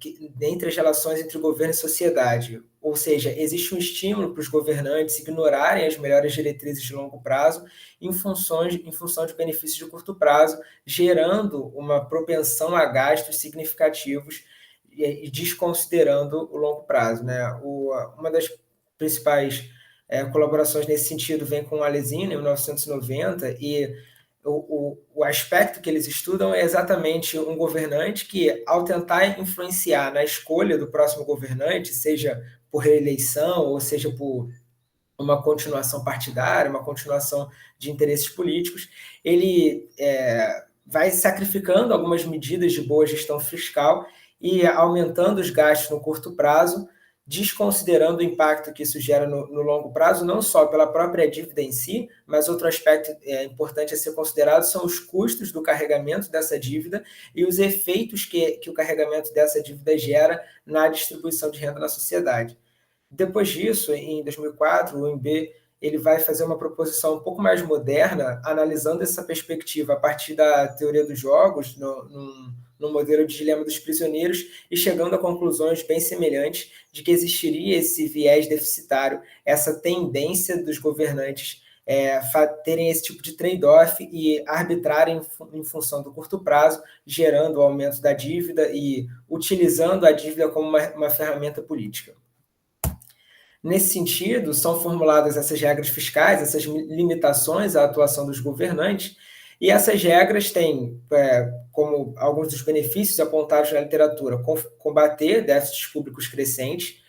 entre as relações entre governo e sociedade. Ou seja, existe um estímulo para os governantes ignorarem as melhores diretrizes de longo prazo em função de benefícios de curto prazo, gerando uma propensão a gastos significativos e desconsiderando o longo prazo, né? Uma das principais colaborações nesse sentido vem com o Alesina, em 1990, e o aspecto que eles estudam é exatamente um governante que, ao tentar influenciar na escolha do próximo governante, seja por reeleição ou seja por uma continuação partidária, uma continuação de interesses políticos, ele vai sacrificando algumas medidas de boa gestão fiscal e aumentando os gastos no curto prazo, desconsiderando o impacto que isso gera no longo prazo, não só pela própria dívida em si, mas outro aspecto importante a ser considerado são os custos do carregamento dessa dívida e os efeitos que o carregamento dessa dívida gera na distribuição de renda na sociedade. Depois disso, em 2004, o UNB ele vai fazer uma proposição um pouco mais moderna, analisando essa perspectiva a partir da teoria dos jogos, no modelo de dilema dos prisioneiros, e chegando a conclusões bem semelhantes de que existiria esse viés deficitário, essa tendência dos governantes terem esse tipo de trade-off e arbitrarem em função do curto prazo, gerando o aumento da dívida e utilizando a dívida como uma ferramenta política. Nesse sentido, são formuladas essas regras fiscais, essas limitações à atuação dos governantes, e essas regras têm como alguns dos benefícios apontados na literatura: combater déficits públicos crescentes,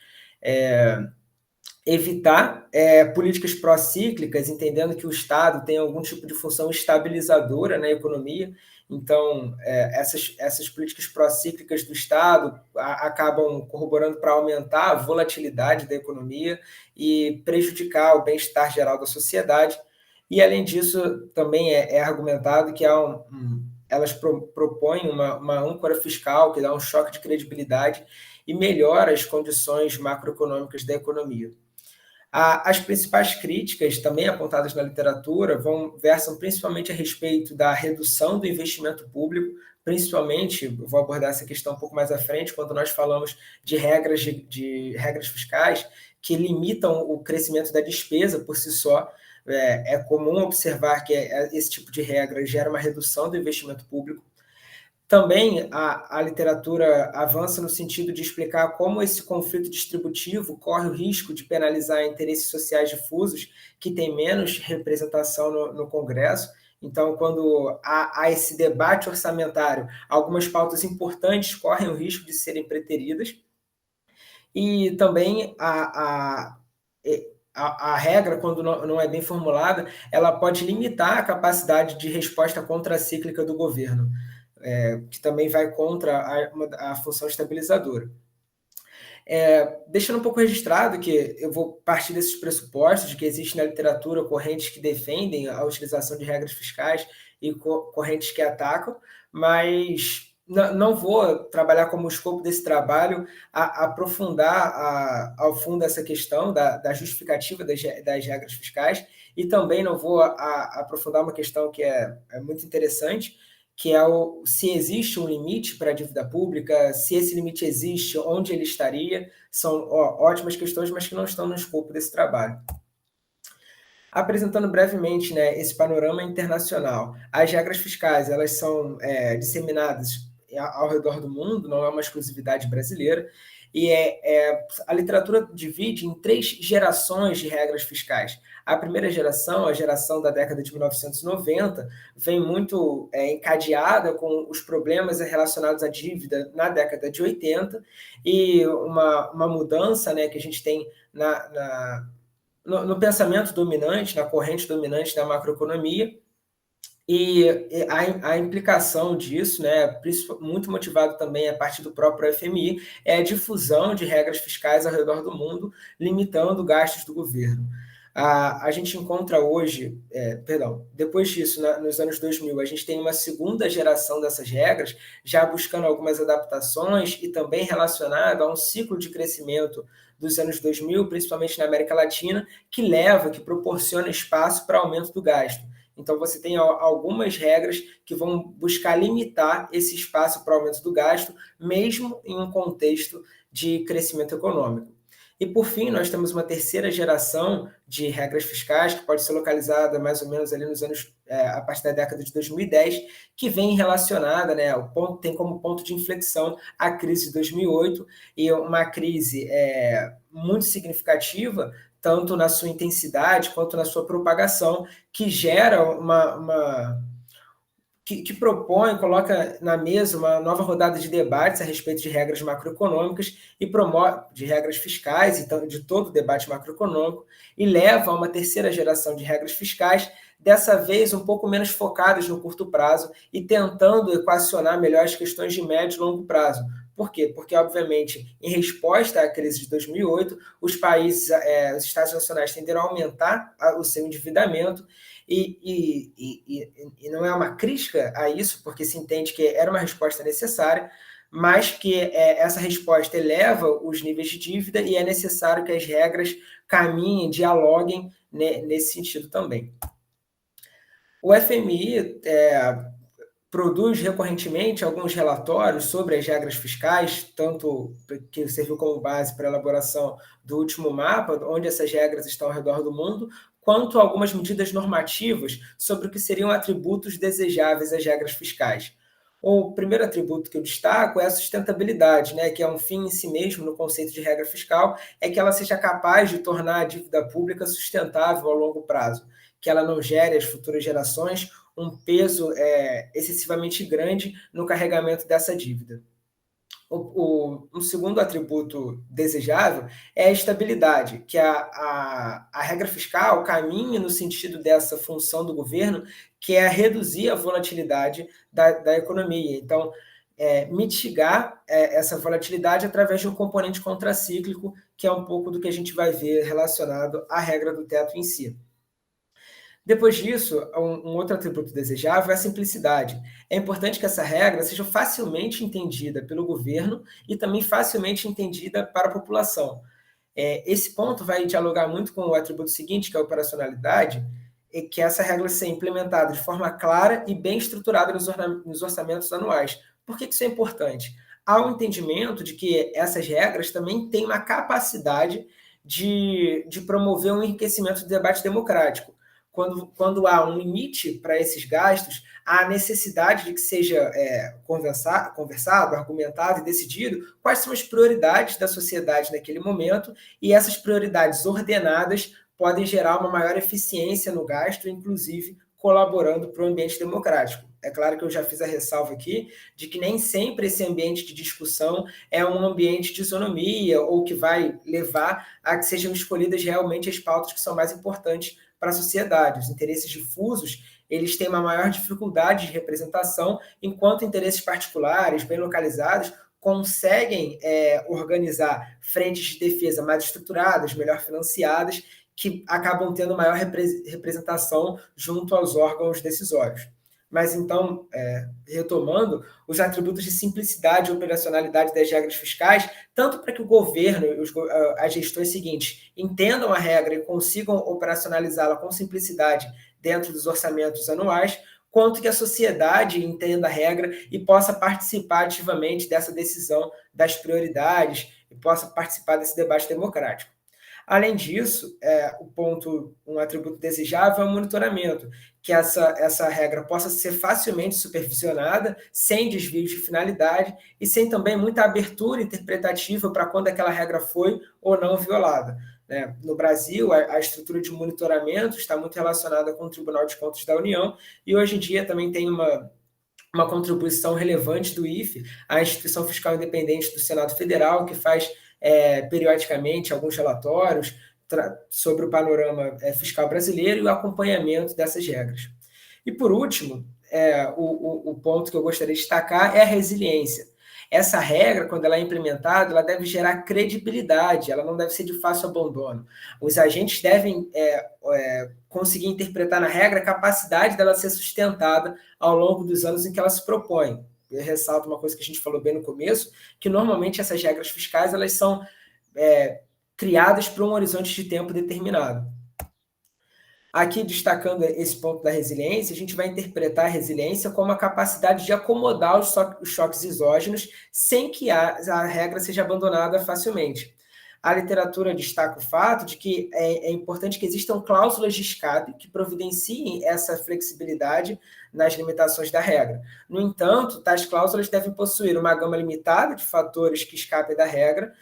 evitar políticas procíclicas, entendendo que o Estado tem algum tipo de função estabilizadora na economia. Então, essas políticas procíclicas do Estado acabam corroborando para aumentar a volatilidade da economia e prejudicar o bem-estar geral da sociedade. E, além disso, também é argumentado que elas propõem uma âncora fiscal que dá um choque de credibilidade e melhora as condições macroeconômicas da economia. As principais críticas, também apontadas na literatura, versam principalmente a respeito da redução do investimento público, principalmente, eu vou abordar essa questão um pouco mais à frente, quando nós falamos de regras fiscais que limitam o crescimento da despesa por si só. É comum observar que esse tipo de regra gera uma redução do investimento público. Também a literatura avança no sentido de explicar como esse conflito distributivo corre o risco de penalizar interesses sociais difusos que têm menos representação no Congresso. Então, quando há esse debate orçamentário, algumas pautas importantes correm o risco de serem preteridas. E também a regra, quando não é bem formulada, ela pode limitar a capacidade de resposta contracíclica do governo. que também vai contra a função estabilizadora. Deixando um pouco registrado que eu vou partir desses pressupostos de que existe na literatura correntes que defendem a utilização de regras fiscais e correntes que atacam, mas não vou trabalhar como escopo desse trabalho aprofundar ao fundo essa questão da justificativa das regras fiscais, e também não vou aprofundar uma questão que é muito interessante, que é se existe um limite para a dívida pública, se esse limite existe, onde ele estaria. São ótimas questões, mas que não estão no escopo desse trabalho. Apresentando brevemente, né, esse panorama internacional, as regras fiscais elas são disseminadas ao redor do mundo, não é uma exclusividade brasileira, e a literatura divide em 3 gerações de regras fiscais. A primeira geração, a geração da década de 1990, vem muito encadeada com os problemas relacionados à dívida na década de 80, e uma mudança, né, que a gente tem no pensamento dominante, na corrente dominante da macroeconomia, e a implicação disso, né, muito motivado também a partir do próprio FMI, é a difusão de regras fiscais ao redor do mundo, limitando gastos do governo. A gente encontra hoje, depois disso, nos anos 2000, a gente tem uma segunda geração dessas regras, já buscando algumas adaptações e também relacionado a um ciclo de crescimento dos anos 2000, principalmente na América Latina, que proporciona espaço para aumento do gasto. Então, você tem algumas regras que vão buscar limitar esse espaço para aumento do gasto, mesmo em um contexto de crescimento econômico. E, por fim, nós temos uma terceira geração de regras fiscais, que pode ser localizada mais ou menos ali nos anos, a partir da década de 2010, que vem relacionada, né, tem como ponto de inflexão a crise de 2008, e uma crise muito significativa, tanto na sua intensidade quanto na sua propagação, que gera que propõe, coloca na mesa uma nova rodada de debates a respeito de regras macroeconômicas e promove de regras fiscais, então de todo o debate macroeconômico, e leva a uma terceira geração de regras fiscais, dessa vez um pouco menos focadas no curto prazo e tentando equacionar melhor as questões de médio e longo prazo. Por quê? Porque, obviamente, em resposta à crise de 2008, os Estados nacionais tenderam a aumentar o seu endividamento, e não é uma crítica a isso, porque se entende que era uma resposta necessária, mas que essa resposta eleva os níveis de dívida e é necessário que as regras caminhem, dialoguem nesse sentido também. O FMI produz recorrentemente alguns relatórios sobre as regras fiscais, tanto que serviu como base para a elaboração do último mapa, onde essas regras estão ao redor do mundo, quanto algumas medidas normativas sobre o que seriam atributos desejáveis às regras fiscais. O primeiro atributo que eu destaco é a sustentabilidade, né, que é um fim em si mesmo no conceito de regra fiscal, é que ela seja capaz de tornar a dívida pública sustentável ao longo prazo, que ela não gere às futuras gerações um peso excessivamente grande no carregamento dessa dívida. Um segundo atributo desejável é a estabilidade, que a regra fiscal caminha no sentido dessa função do governo, que é reduzir a volatilidade da economia. Então, mitigar essa volatilidade através de um componente contracíclico, que é um pouco do que a gente vai ver relacionado à regra do teto em si. Depois disso, um outro atributo desejável é a simplicidade. É importante que essa regra seja facilmente entendida pelo governo e também facilmente entendida para a população. Esse ponto vai dialogar muito com o atributo seguinte, que é a operacionalidade, que essa regra seja implementada de forma clara e bem estruturada nos orçamentos anuais. Por que isso é importante? Há um entendimento de que essas regras também têm uma capacidade de promover um enriquecimento do debate democrático. Quando há um limite para esses gastos, há necessidade de que seja conversado, argumentado e decidido quais são as prioridades da sociedade naquele momento, e essas prioridades ordenadas podem gerar uma maior eficiência no gasto, inclusive colaborando para o ambiente democrático. É claro que eu já fiz a ressalva aqui de que nem sempre esse ambiente de discussão é um ambiente de isonomia ou que vai levar a que sejam escolhidas realmente as pautas que são mais importantes para a sociedade. Os interesses difusos, eles têm uma maior dificuldade de representação, enquanto interesses particulares, bem localizados, conseguem organizar frentes de defesa mais estruturadas, melhor financiadas, que acabam tendo maior representação junto aos órgãos decisórios. Mas então, retomando, os atributos de simplicidade e operacionalidade das regras fiscais, tanto para que o governo e as gestões seguintes entendam a regra e consigam operacionalizá-la com simplicidade dentro dos orçamentos anuais, quanto que a sociedade entenda a regra e possa participar ativamente dessa decisão das prioridades e possa participar desse debate democrático. Além disso, um atributo desejável é o monitoramento, que essa regra possa ser facilmente supervisionada, sem desvios de finalidade e sem também muita abertura interpretativa para quando aquela regra foi ou não violada. Né? No Brasil, a estrutura de monitoramento está muito relacionada com o Tribunal de Contas da União e hoje em dia também tem uma contribuição relevante do IFE, a Instituição Fiscal Independente do Senado Federal, que faz periodicamente alguns relatórios sobre o panorama fiscal brasileiro e o acompanhamento dessas regras. E, por último, o ponto que eu gostaria de destacar é a resiliência. Essa regra, quando ela é implementada, ela deve gerar credibilidade, ela não deve ser de fácil abandono. Os agentes devem conseguir interpretar na regra a capacidade dela ser sustentada ao longo dos anos em que ela se propõe. Eu ressalto uma coisa que a gente falou bem no começo, que normalmente essas regras fiscais elas são criadas para um horizonte de tempo determinado. Aqui, destacando esse ponto da resiliência, a gente vai interpretar a resiliência como a capacidade de acomodar os choques exógenos sem que a regra seja abandonada facilmente. A literatura destaca o fato de que é importante que existam cláusulas de escape que providenciem essa flexibilidade nas limitações da regra. No entanto, tais cláusulas devem possuir uma gama limitada de fatores que escapem da regra.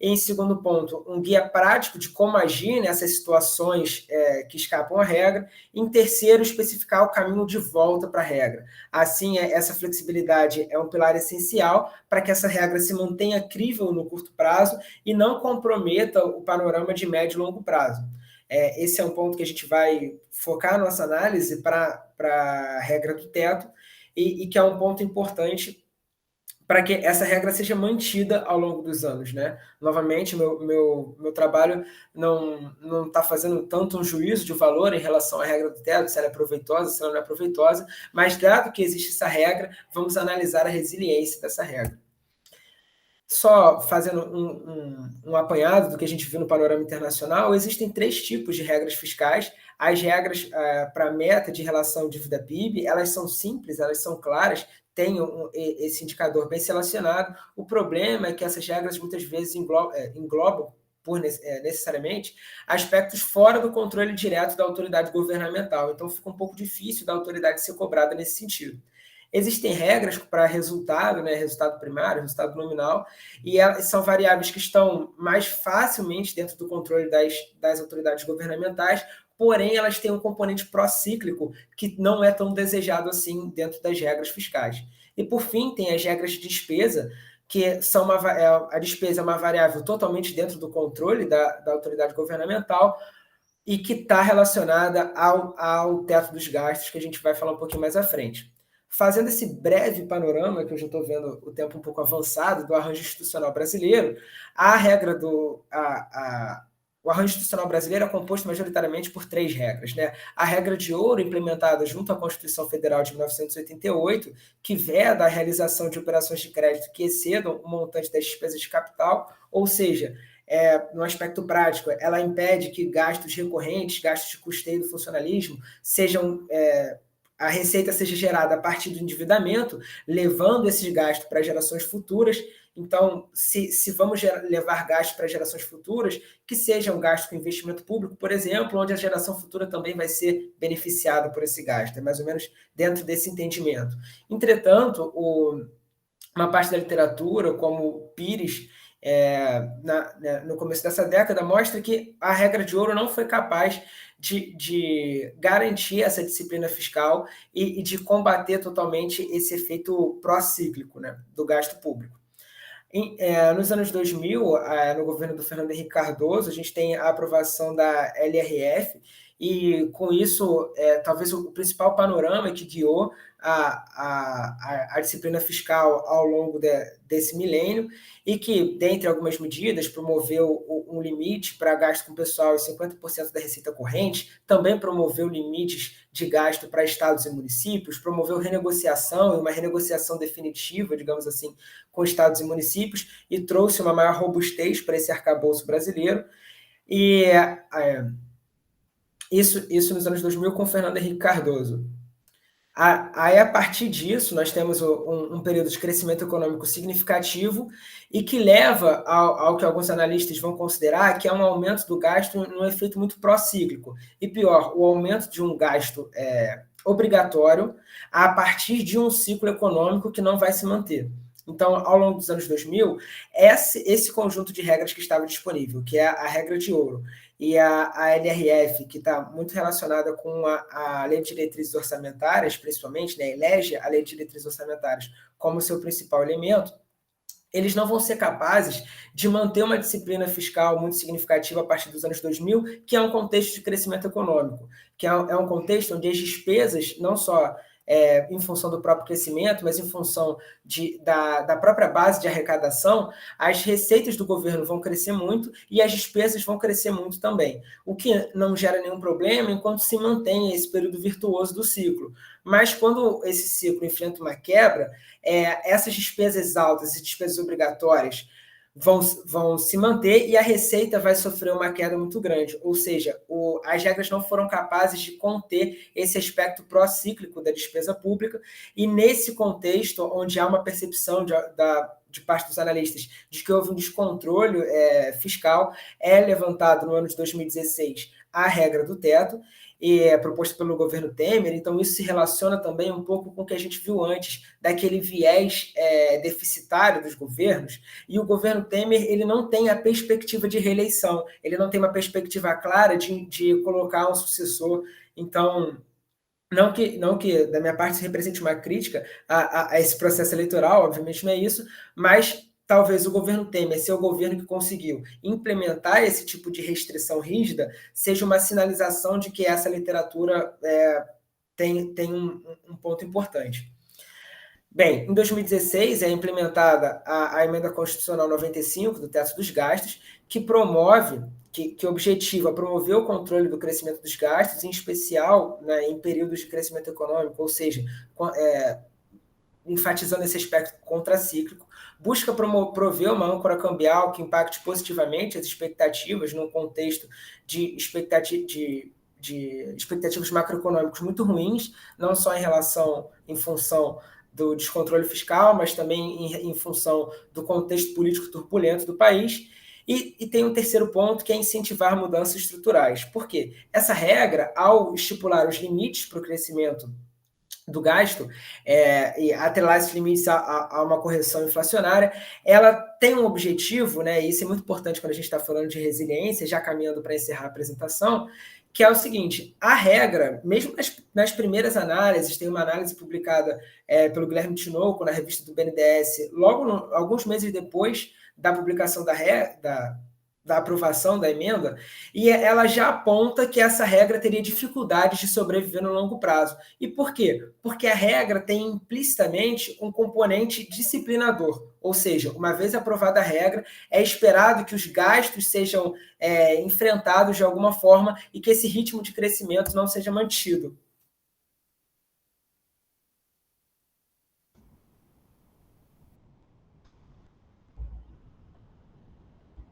Em segundo ponto, um guia prático de como agir nessas situações que escapam à regra. Em terceiro, especificar o caminho de volta para a regra. Assim, essa flexibilidade é um pilar essencial para que essa regra se mantenha crível no curto prazo e não comprometa o panorama de médio e longo prazo. Esse é um ponto que a gente vai focar a nossa análise para a regra do teto e que é um ponto importante para que essa regra seja mantida ao longo dos anos, né? Novamente, meu trabalho não está fazendo tanto um juízo de valor em relação à regra do teto, se ela é proveitosa, se ela não é proveitosa, mas dado que existe essa regra, vamos analisar a resiliência dessa regra. Só fazendo um apanhado do que a gente viu no panorama internacional, existem 3 tipos de regras fiscais. As regras para a meta de relação dívida-PIB, elas são simples, elas são claras, tem esse indicador bem selecionado. O problema é que essas regras muitas vezes englobam necessariamente aspectos fora do controle direto da autoridade governamental. Então, fica um pouco difícil da autoridade ser cobrada nesse sentido. Existem regras para resultado, né, resultado primário, resultado nominal, e são variáveis que estão mais facilmente dentro do controle das autoridades governamentais, porém elas têm um componente procíclico que não é tão desejado assim dentro das regras fiscais. E por fim, tem as regras de despesa, que são a despesa é uma variável totalmente dentro do controle da autoridade governamental e que está relacionada ao teto dos gastos, que a gente vai falar um pouquinho mais à frente. Fazendo esse breve panorama, que eu já estou vendo o tempo um pouco avançado, do arranjo institucional brasileiro, o arranjo institucional brasileiro é composto majoritariamente por 3 regras, né? A regra de ouro, implementada junto à Constituição Federal de 1988, que veda a realização de operações de crédito que excedam o montante das despesas de capital, ou seja, no aspecto prático, ela impede que gastos recorrentes, gastos de custeio do funcionalismo, a receita seja gerada a partir do endividamento, levando esses gastos para gerações futuras. Então, se vamos levar gastos para gerações futuras, que seja um gasto com investimento público, por exemplo, onde a geração futura também vai ser beneficiada por esse gasto. É mais ou menos dentro desse entendimento. Entretanto, uma parte da literatura, como Pires, no começo dessa década, mostra que a regra de ouro não foi capaz de garantir essa disciplina fiscal e de combater totalmente esse efeito procíclico, né, do gasto público. Nos anos 2000, no governo do Fernando Henrique Cardoso, a gente tem a aprovação da LRF, e com isso, talvez o principal panorama que guiou a disciplina fiscal ao longo desse milênio, e que, dentre algumas medidas, promoveu um limite para gasto com pessoal de 50% da receita corrente, também promoveu limites de gasto para estados e municípios, promoveu renegociação, e uma renegociação definitiva, digamos assim, com estados e municípios, e trouxe uma maior robustez para esse arcabouço brasileiro. E isso nos anos 2000 com Fernando Henrique Cardoso. Aí, a partir disso, nós temos um período de crescimento econômico significativo e que leva ao que alguns analistas vão considerar que é um aumento do gasto num efeito muito procíclico. E pior, o aumento de um gasto obrigatório a partir de um ciclo econômico que não vai se manter. Então, ao longo dos anos 2000, esse conjunto de regras que estava disponível, que é a regra de ouro, e a LRF, que está muito relacionada com a Lei de Diretrizes Orçamentárias, principalmente, né, elege a Lei de Diretrizes Orçamentárias como seu principal elemento, eles não vão ser capazes de manter uma disciplina fiscal muito significativa a partir dos anos 2000, que é um contexto de crescimento econômico, que é um contexto onde as despesas, não só em função do próprio crescimento, mas em função da própria base de arrecadação, as receitas do governo vão crescer muito e as despesas vão crescer muito também, o que não gera nenhum problema enquanto se mantém esse período virtuoso do ciclo. Mas quando esse ciclo enfrenta uma quebra, essas despesas altas e despesas obrigatórias vão se manter e a receita vai sofrer uma queda muito grande. Ou seja, as regras não foram capazes de conter esse aspecto pró-cíclico da despesa pública, e nesse contexto, onde há uma percepção de parte dos analistas de que houve um descontrole fiscal, é levantado no ano de 2016 a regra do teto, e é proposto pelo governo Temer. Então isso se relaciona também um pouco com o que a gente viu antes, daquele viés deficitário dos governos, e o governo Temer ele não tem a perspectiva de reeleição, ele não tem uma perspectiva clara de colocar um sucessor. Então, não que da minha parte se represente uma crítica a esse processo eleitoral, obviamente não é isso, mas talvez o governo Temer ser o governo que conseguiu implementar esse tipo de restrição rígida seja uma sinalização de que essa literatura tem um ponto importante. Bem, em 2016 é implementada a Emenda Constitucional 95 do Teto dos Gastos, que promove, que objetiva promover o controle do crescimento dos gastos, em especial, né, em períodos de crescimento econômico, ou seja, enfatizando esse aspecto contracíclico, busca promover uma âncora cambial que impacte positivamente as expectativas num contexto de expectativas macroeconômicos muito ruins, não só em função do descontrole fiscal, mas também em função do contexto político turbulento do país. E tem um terceiro ponto, que é incentivar mudanças estruturais. Por quê? Essa regra, ao estipular os limites para o crescimento do gasto, e atrelar esses limites a uma correção inflacionária, ela tem um objetivo, né, e isso é muito importante quando a gente está falando de resiliência, já caminhando para encerrar a apresentação, que é o seguinte: a regra, mesmo nas primeiras análises, tem uma análise publicada pelo Guilherme Tinoco na revista do BNDES, alguns meses depois da publicação da aprovação da emenda, e ela já aponta que essa regra teria dificuldades de sobreviver no longo prazo. E por quê? Porque a regra tem implicitamente um componente disciplinador, ou seja, uma vez aprovada a regra, é esperado que os gastos sejam enfrentados de alguma forma e que esse ritmo de crescimento não seja mantido.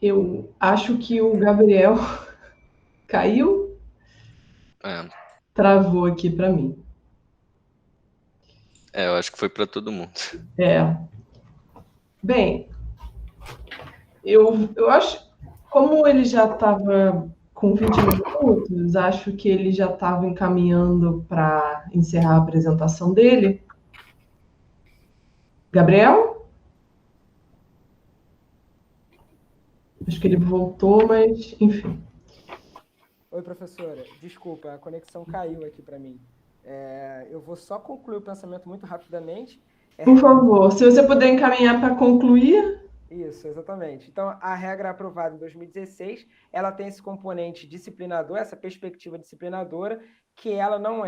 Eu acho que o Gabriel caiu, travou aqui para mim. Eu acho que foi para todo mundo. Bem, eu acho, como ele já estava com 20 minutos, acho que ele já estava encaminhando para encerrar a apresentação dele. Gabriel? Acho que ele voltou, mas enfim. Oi, professora. Desculpa, a conexão caiu aqui para mim. Eu vou só concluir o pensamento muito rapidamente. Por favor, se você puder encaminhar para concluir. Isso, exatamente. Então, a regra aprovada em 2016, ela tem esse componente disciplinador, essa perspectiva disciplinadora, que ela não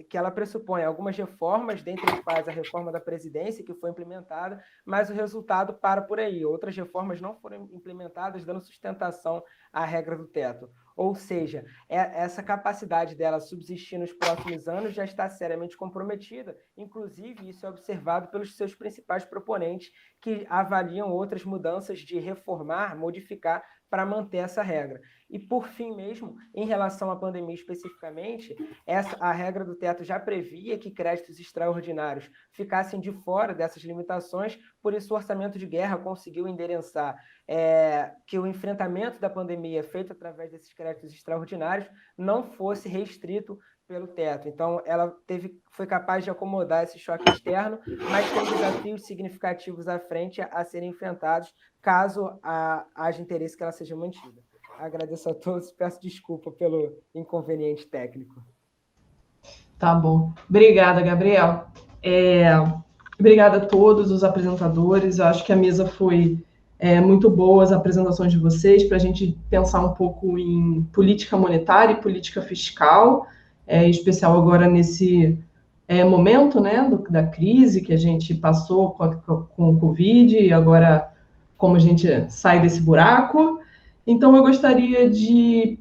que ela pressupõe algumas reformas, dentre as quais a reforma da Previdência, que foi implementada, mas o resultado para por aí. Outras reformas não foram implementadas, dando sustentação à regra do teto. Ou seja, essa capacidade dela subsistir nos próximos anos já está seriamente comprometida. Inclusive, isso é observado pelos seus principais proponentes, que avaliam outras mudanças de reformar, modificar, para manter essa regra. E, por fim mesmo, em relação à pandemia especificamente, a regra do teto já previa que créditos extraordinários ficassem de fora dessas limitações, por isso o orçamento de guerra conseguiu endereçar que o enfrentamento da pandemia feito através desses créditos extraordinários não fosse restrito pelo teto. Então, ela foi capaz de acomodar esse choque externo, mas tem desafios significativos à frente a serem enfrentados caso haja interesse que ela seja mantida. Agradeço a todos, peço desculpa pelo inconveniente técnico. Tá bom. Obrigada, Gabriel. Obrigada a todos os apresentadores. Eu acho que a mesa foi muito boa, as apresentações de vocês, para a gente pensar um pouco em política monetária e política fiscal, em especial agora nesse momento, né, da crise que a gente passou com o Covid e agora como a gente sai desse buraco. Então, eu gostaria de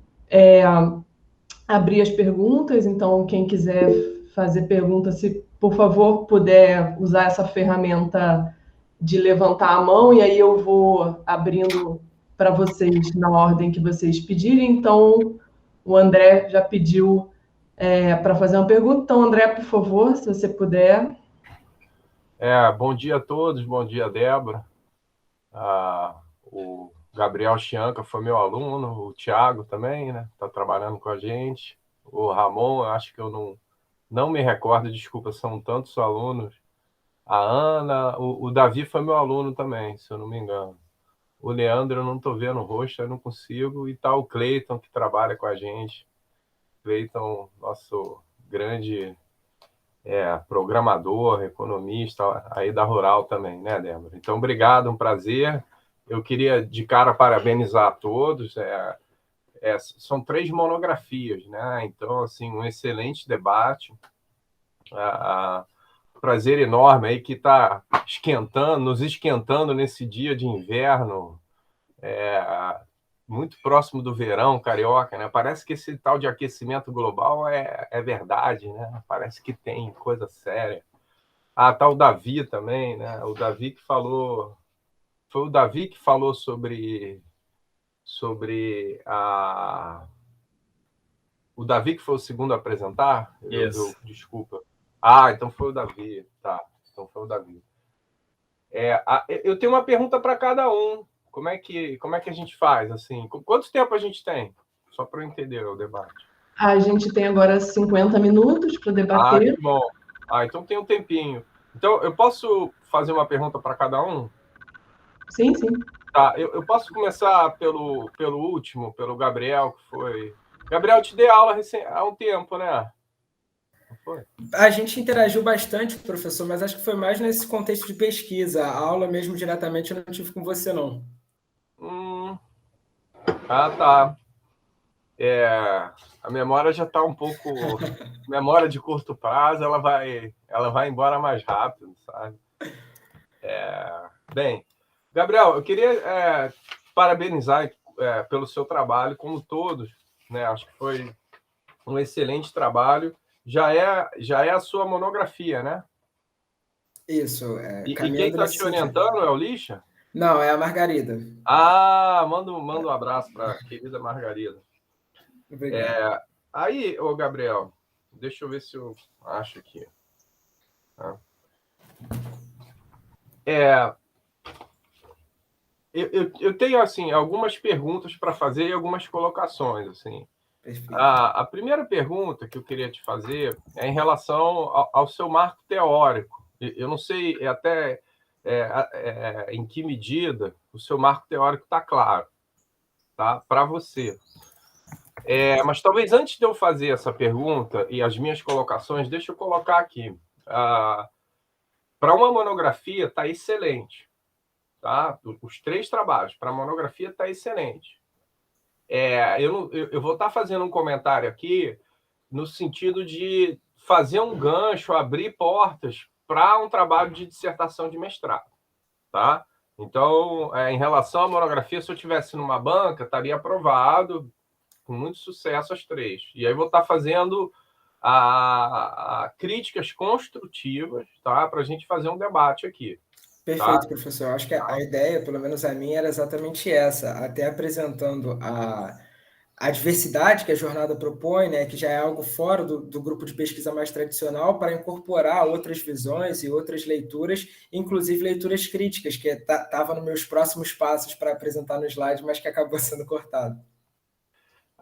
abrir as perguntas. Então, quem quiser fazer pergunta, se por favor puder usar essa ferramenta de levantar a mão, e aí eu vou abrindo para vocês na ordem que vocês pedirem. Então, o André já pediu para fazer uma pergunta. Então, André, por favor, se você puder. Bom dia a todos, bom dia, Débora. O Gabriel Chianca foi meu aluno, o Thiago também, né? Está trabalhando com a gente. O Ramon, acho que eu não me recordo, desculpa, são tantos alunos. A Ana, o Davi foi meu aluno também, se eu não me engano. O Leandro, eu não estou vendo o rosto, eu não consigo. E tá o Cleiton, que trabalha com a gente. Cleiton, nosso grande programador, economista, aí da Rural também, né, Débora? Então, obrigado, um prazer. Eu queria, de cara, parabenizar a todos. São 3 monografias, né? Então, assim, um excelente debate. Prazer enorme aí que está nos esquentando nesse dia de inverno, muito próximo do verão carioca, né? Parece que esse tal de aquecimento global é verdade, né? Parece que tem coisa séria. Tá o Davi também, né? O Davi que falou... Foi o Davi que falou sobre O Davi que foi o segundo a apresentar? Desculpa. Então foi o Davi. Tá, então foi o Davi. Eu tenho uma pergunta para cada um. Como é que a gente faz? Assim, quanto tempo a gente tem? Só para eu entender o debate. A gente tem agora 50 minutos para debater. Que bom. Então tem um tempinho. Então, eu posso fazer uma pergunta para cada um? Sim, sim. Tá, eu posso começar pelo último, pelo Gabriel, que foi... Gabriel, te dei aula há um tempo, né? Não foi? A gente interagiu bastante, professor, mas acho que foi mais nesse contexto de pesquisa. A aula mesmo diretamente eu não tive com você, não. Tá. A memória já está um pouco... memória de curto prazo, ela vai embora mais rápido, sabe? Bem, Gabriel, eu queria parabenizar pelo seu trabalho, como todos, né? Acho que foi um excelente trabalho. Já é a sua monografia, né? Isso. E quem está te orientando é o Lixa? Não, é a Margarida. Manda um abraço para a querida Margarida. Obrigado. Aí, Gabriel, deixa eu ver se eu acho aqui. Eu tenho assim algumas perguntas para fazer e algumas colocações. Assim. A primeira pergunta que eu queria te fazer é em relação ao seu marco teórico. Eu não sei até em que medida o seu marco teórico está claro, tá? Para você. Mas talvez antes de eu fazer essa pergunta e as minhas colocações, deixa eu colocar aqui. Para uma monografia, está excelente. Tá? Os 3 trabalhos. Para a monografia, está excelente. Eu vou estar fazendo um comentário aqui no sentido de fazer um gancho, abrir portas para um trabalho de dissertação de mestrado. Tá? Então, em relação à monografia, se eu estivesse numa banca, estaria aprovado com muito sucesso as 3. E aí vou estar fazendo críticas construtivas, tá? Para a gente fazer um debate aqui. Perfeito, Tá? professor. Acho que a ideia, pelo menos a minha, era exatamente essa, até apresentando a diversidade que a jornada propõe, né, que já é algo fora do grupo de pesquisa mais tradicional, para incorporar outras visões e outras leituras, inclusive leituras críticas, que estava nos meus próximos passos para apresentar no slide, mas que acabou sendo cortado.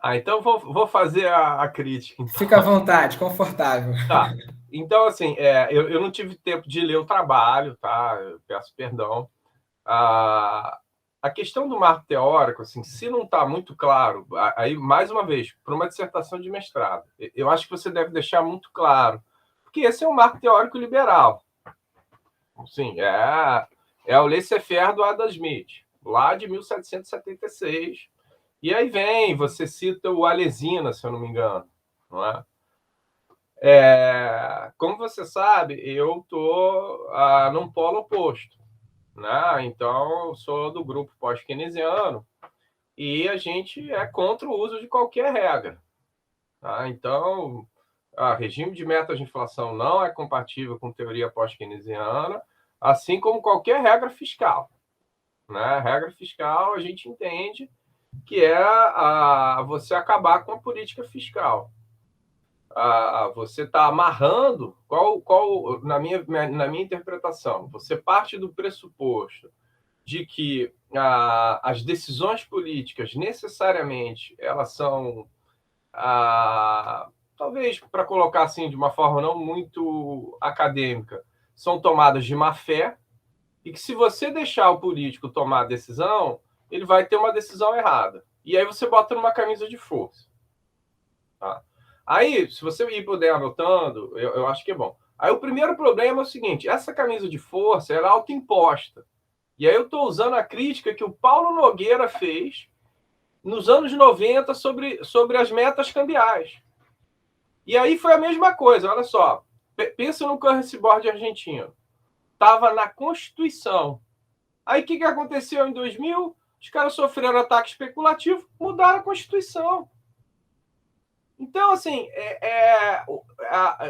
Então vou fazer a crítica. Então. Fica à vontade, confortável. Tá. Então, assim, eu não tive tempo de ler o trabalho, tá? Eu peço perdão. A questão do marco teórico, assim, se não está muito claro, aí, mais uma vez, para uma dissertação de mestrado, eu acho que você deve deixar muito claro, porque esse é um marco teórico liberal. Sim, é o laissez-faire do Adam Smith, lá de 1776. E aí você cita o Alesina, se eu não me engano, não é? Como você sabe, eu estou num polo oposto. Né? Então, eu sou do grupo pós-keynesiano e a gente é contra o uso de qualquer regra. Tá? Então, regime de metas de inflação não é compatível com teoria pós-keynesiana, assim como qualquer regra fiscal. Né? Regra fiscal, a gente entende que é você acabar com a política fiscal. Você está amarrando, na minha interpretação, você parte do pressuposto de que as decisões políticas necessariamente elas são, talvez para colocar assim de uma forma não muito acadêmica, são tomadas de má fé, e que se você deixar o político tomar a decisão, ele vai ter uma decisão errada. E aí você bota numa camisa de força. Tá? Aí, se você puder anotando, eu acho que é bom. Aí o primeiro problema é o seguinte, essa camisa de força ela é autoimposta. E aí eu estou usando a crítica que o Paulo Nogueira fez nos anos 90 sobre as metas cambiais. E aí foi a mesma coisa, olha só. Pensa no currency board argentino. Estava na Constituição. Aí o que aconteceu em 2000? Os caras sofreram ataque especulativo, mudaram a Constituição. Então, assim,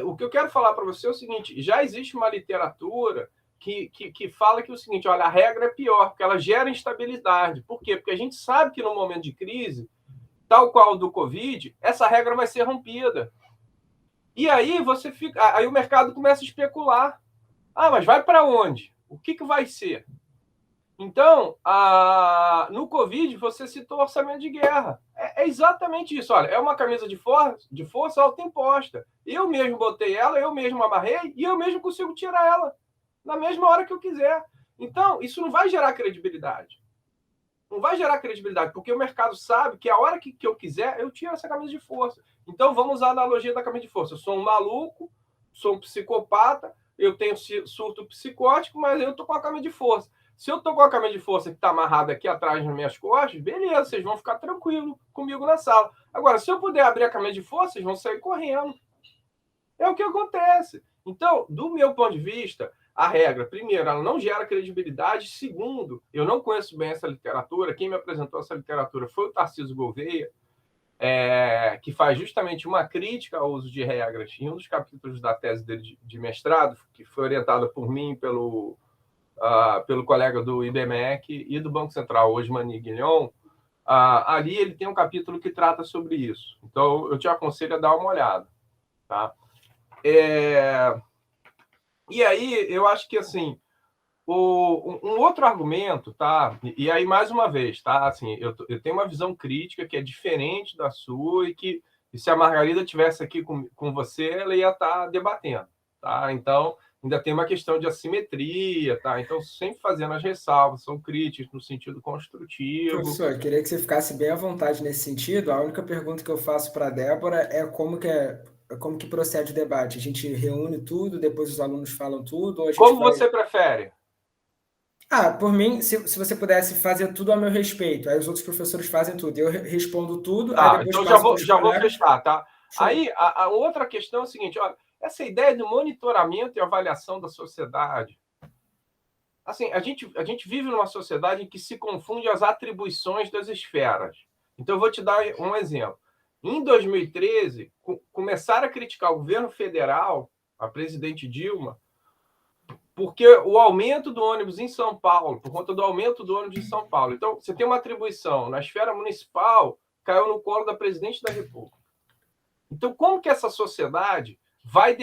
o que eu quero falar para você é o seguinte, já existe uma literatura que fala que é o seguinte, olha, a regra é pior, porque ela gera instabilidade. Por quê? Porque a gente sabe que no momento de crise, tal qual do Covid, essa regra vai ser rompida. E aí aí o mercado começa a especular. Mas vai para onde? O que vai ser? Então, no Covid, você citou orçamento de guerra. É exatamente isso. Olha, é uma camisa de força autoimposta. Eu mesmo botei ela, eu mesmo amarrei e eu mesmo consigo tirar ela na mesma hora que eu quiser. Então, isso não vai gerar credibilidade. Não vai gerar credibilidade, porque o mercado sabe que a hora que eu quiser, eu tiro essa camisa de força. Então, vamos usar a analogia da camisa de força. Eu sou um maluco, sou um psicopata, eu tenho surto psicótico, mas eu estou com a camisa de força. Se eu estou com a camisa de força que está amarrada aqui atrás nas minhas costas, beleza, vocês vão ficar tranquilos comigo na sala. Agora, se eu puder abrir a camisa de força, vocês vão sair correndo. É o que acontece. Então, do meu ponto de vista, a regra, primeiro, ela não gera credibilidade. Segundo, eu não conheço bem essa literatura. Quem me apresentou essa literatura foi o Tarcísio Gouveia, que faz justamente uma crítica ao uso de regras em um dos capítulos da tese dele de mestrado, que foi orientada por mim pelo colega do IBMEC e do Banco Central, Osmani Guilhom. Ali ele tem um capítulo que trata sobre isso. Então, eu te aconselho a dar uma olhada. Tá? E aí, eu acho que, assim, um outro argumento, tá? E aí, mais uma vez, tá? Assim, eu tenho uma visão crítica que é diferente da sua e que se a Margarida estivesse aqui com você, ela ia estar debatendo, tá? Então, ainda tem uma questão de assimetria, tá? Então, sempre fazendo as ressalvas, são críticas no sentido construtivo. Professor, eu queria que você ficasse bem à vontade nesse sentido. A única pergunta que eu faço para a Débora é como que como que procede o debate? A gente reúne tudo, depois os alunos falam tudo, ou a gente Como vai... você prefere? Por mim, se você pudesse fazer tudo a meu respeito, aí os outros professores fazem tudo, eu respondo tudo, aí Tá, depois então passo para os já vou colegas. fechar, tá? Show. Aí, a outra questão é o seguinte, olha, essa ideia de monitoramento e avaliação da sociedade. Assim, a gente vive numa sociedade em que se confunde as atribuições das esferas. Então, eu vou te dar um exemplo. Em 2013, começaram a criticar o governo federal, a presidente Dilma, porque o aumento do ônibus em São Paulo, por conta do aumento do ônibus em São Paulo. Então, você tem uma atribuição na esfera municipal, caiu no colo da presidente da República. Então, como que essa sociedade vai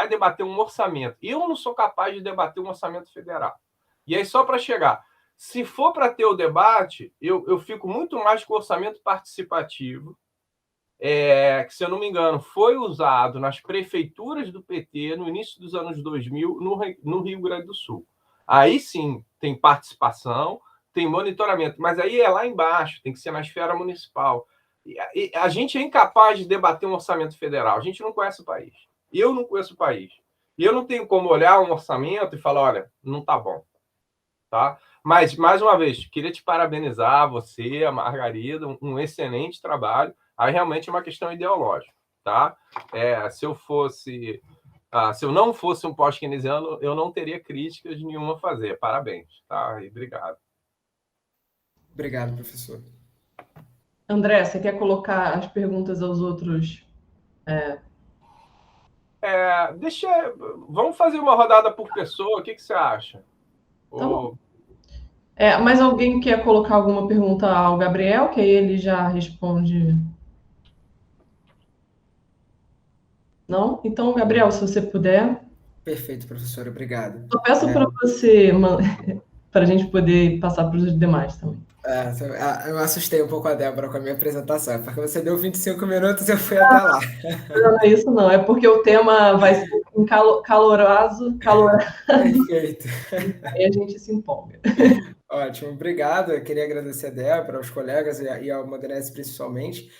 debater um orçamento? Eu não sou capaz de debater um orçamento federal. E aí, só para chegar, se for para ter o debate, eu fico muito mais com o orçamento participativo, que, se eu não me engano, foi usado nas prefeituras do PT no início dos anos 2000 no Rio Grande do Sul. Aí sim, tem participação, tem monitoramento, mas aí é lá embaixo, tem que ser na esfera municipal. E a gente é incapaz de debater um orçamento federal, a gente não conhece o país. Eu não conheço o país. E eu não tenho como olhar um orçamento e falar, olha, não está bom. Tá? Mas, mais uma vez, queria te parabenizar, você, a Margarida, um excelente trabalho. Aí realmente é uma questão ideológica, tá? Se eu não fosse um pós-keynesiano, eu não teria críticas nenhuma a fazer. Parabéns, tá? E obrigado. Obrigado, professor. André, você quer colocar as perguntas aos outros? Vamos fazer uma rodada por pessoa, o que você acha? Tá bom. Mas alguém quer colocar alguma pergunta ao Gabriel, que aí ele já responde? Não? Então, Gabriel, se você puder. Perfeito, professor, obrigado. Só peço para você, para a gente poder passar para os demais também. Eu assustei um pouco a Débora com a minha apresentação, porque você deu 25 minutos e eu fui até lá. Não é isso, não. É porque o tema vai ser caloroso. Perfeito. Aí a gente se empolga. Ótimo, obrigado. Eu queria agradecer a Débora, aos colegas e ao Modenese principalmente,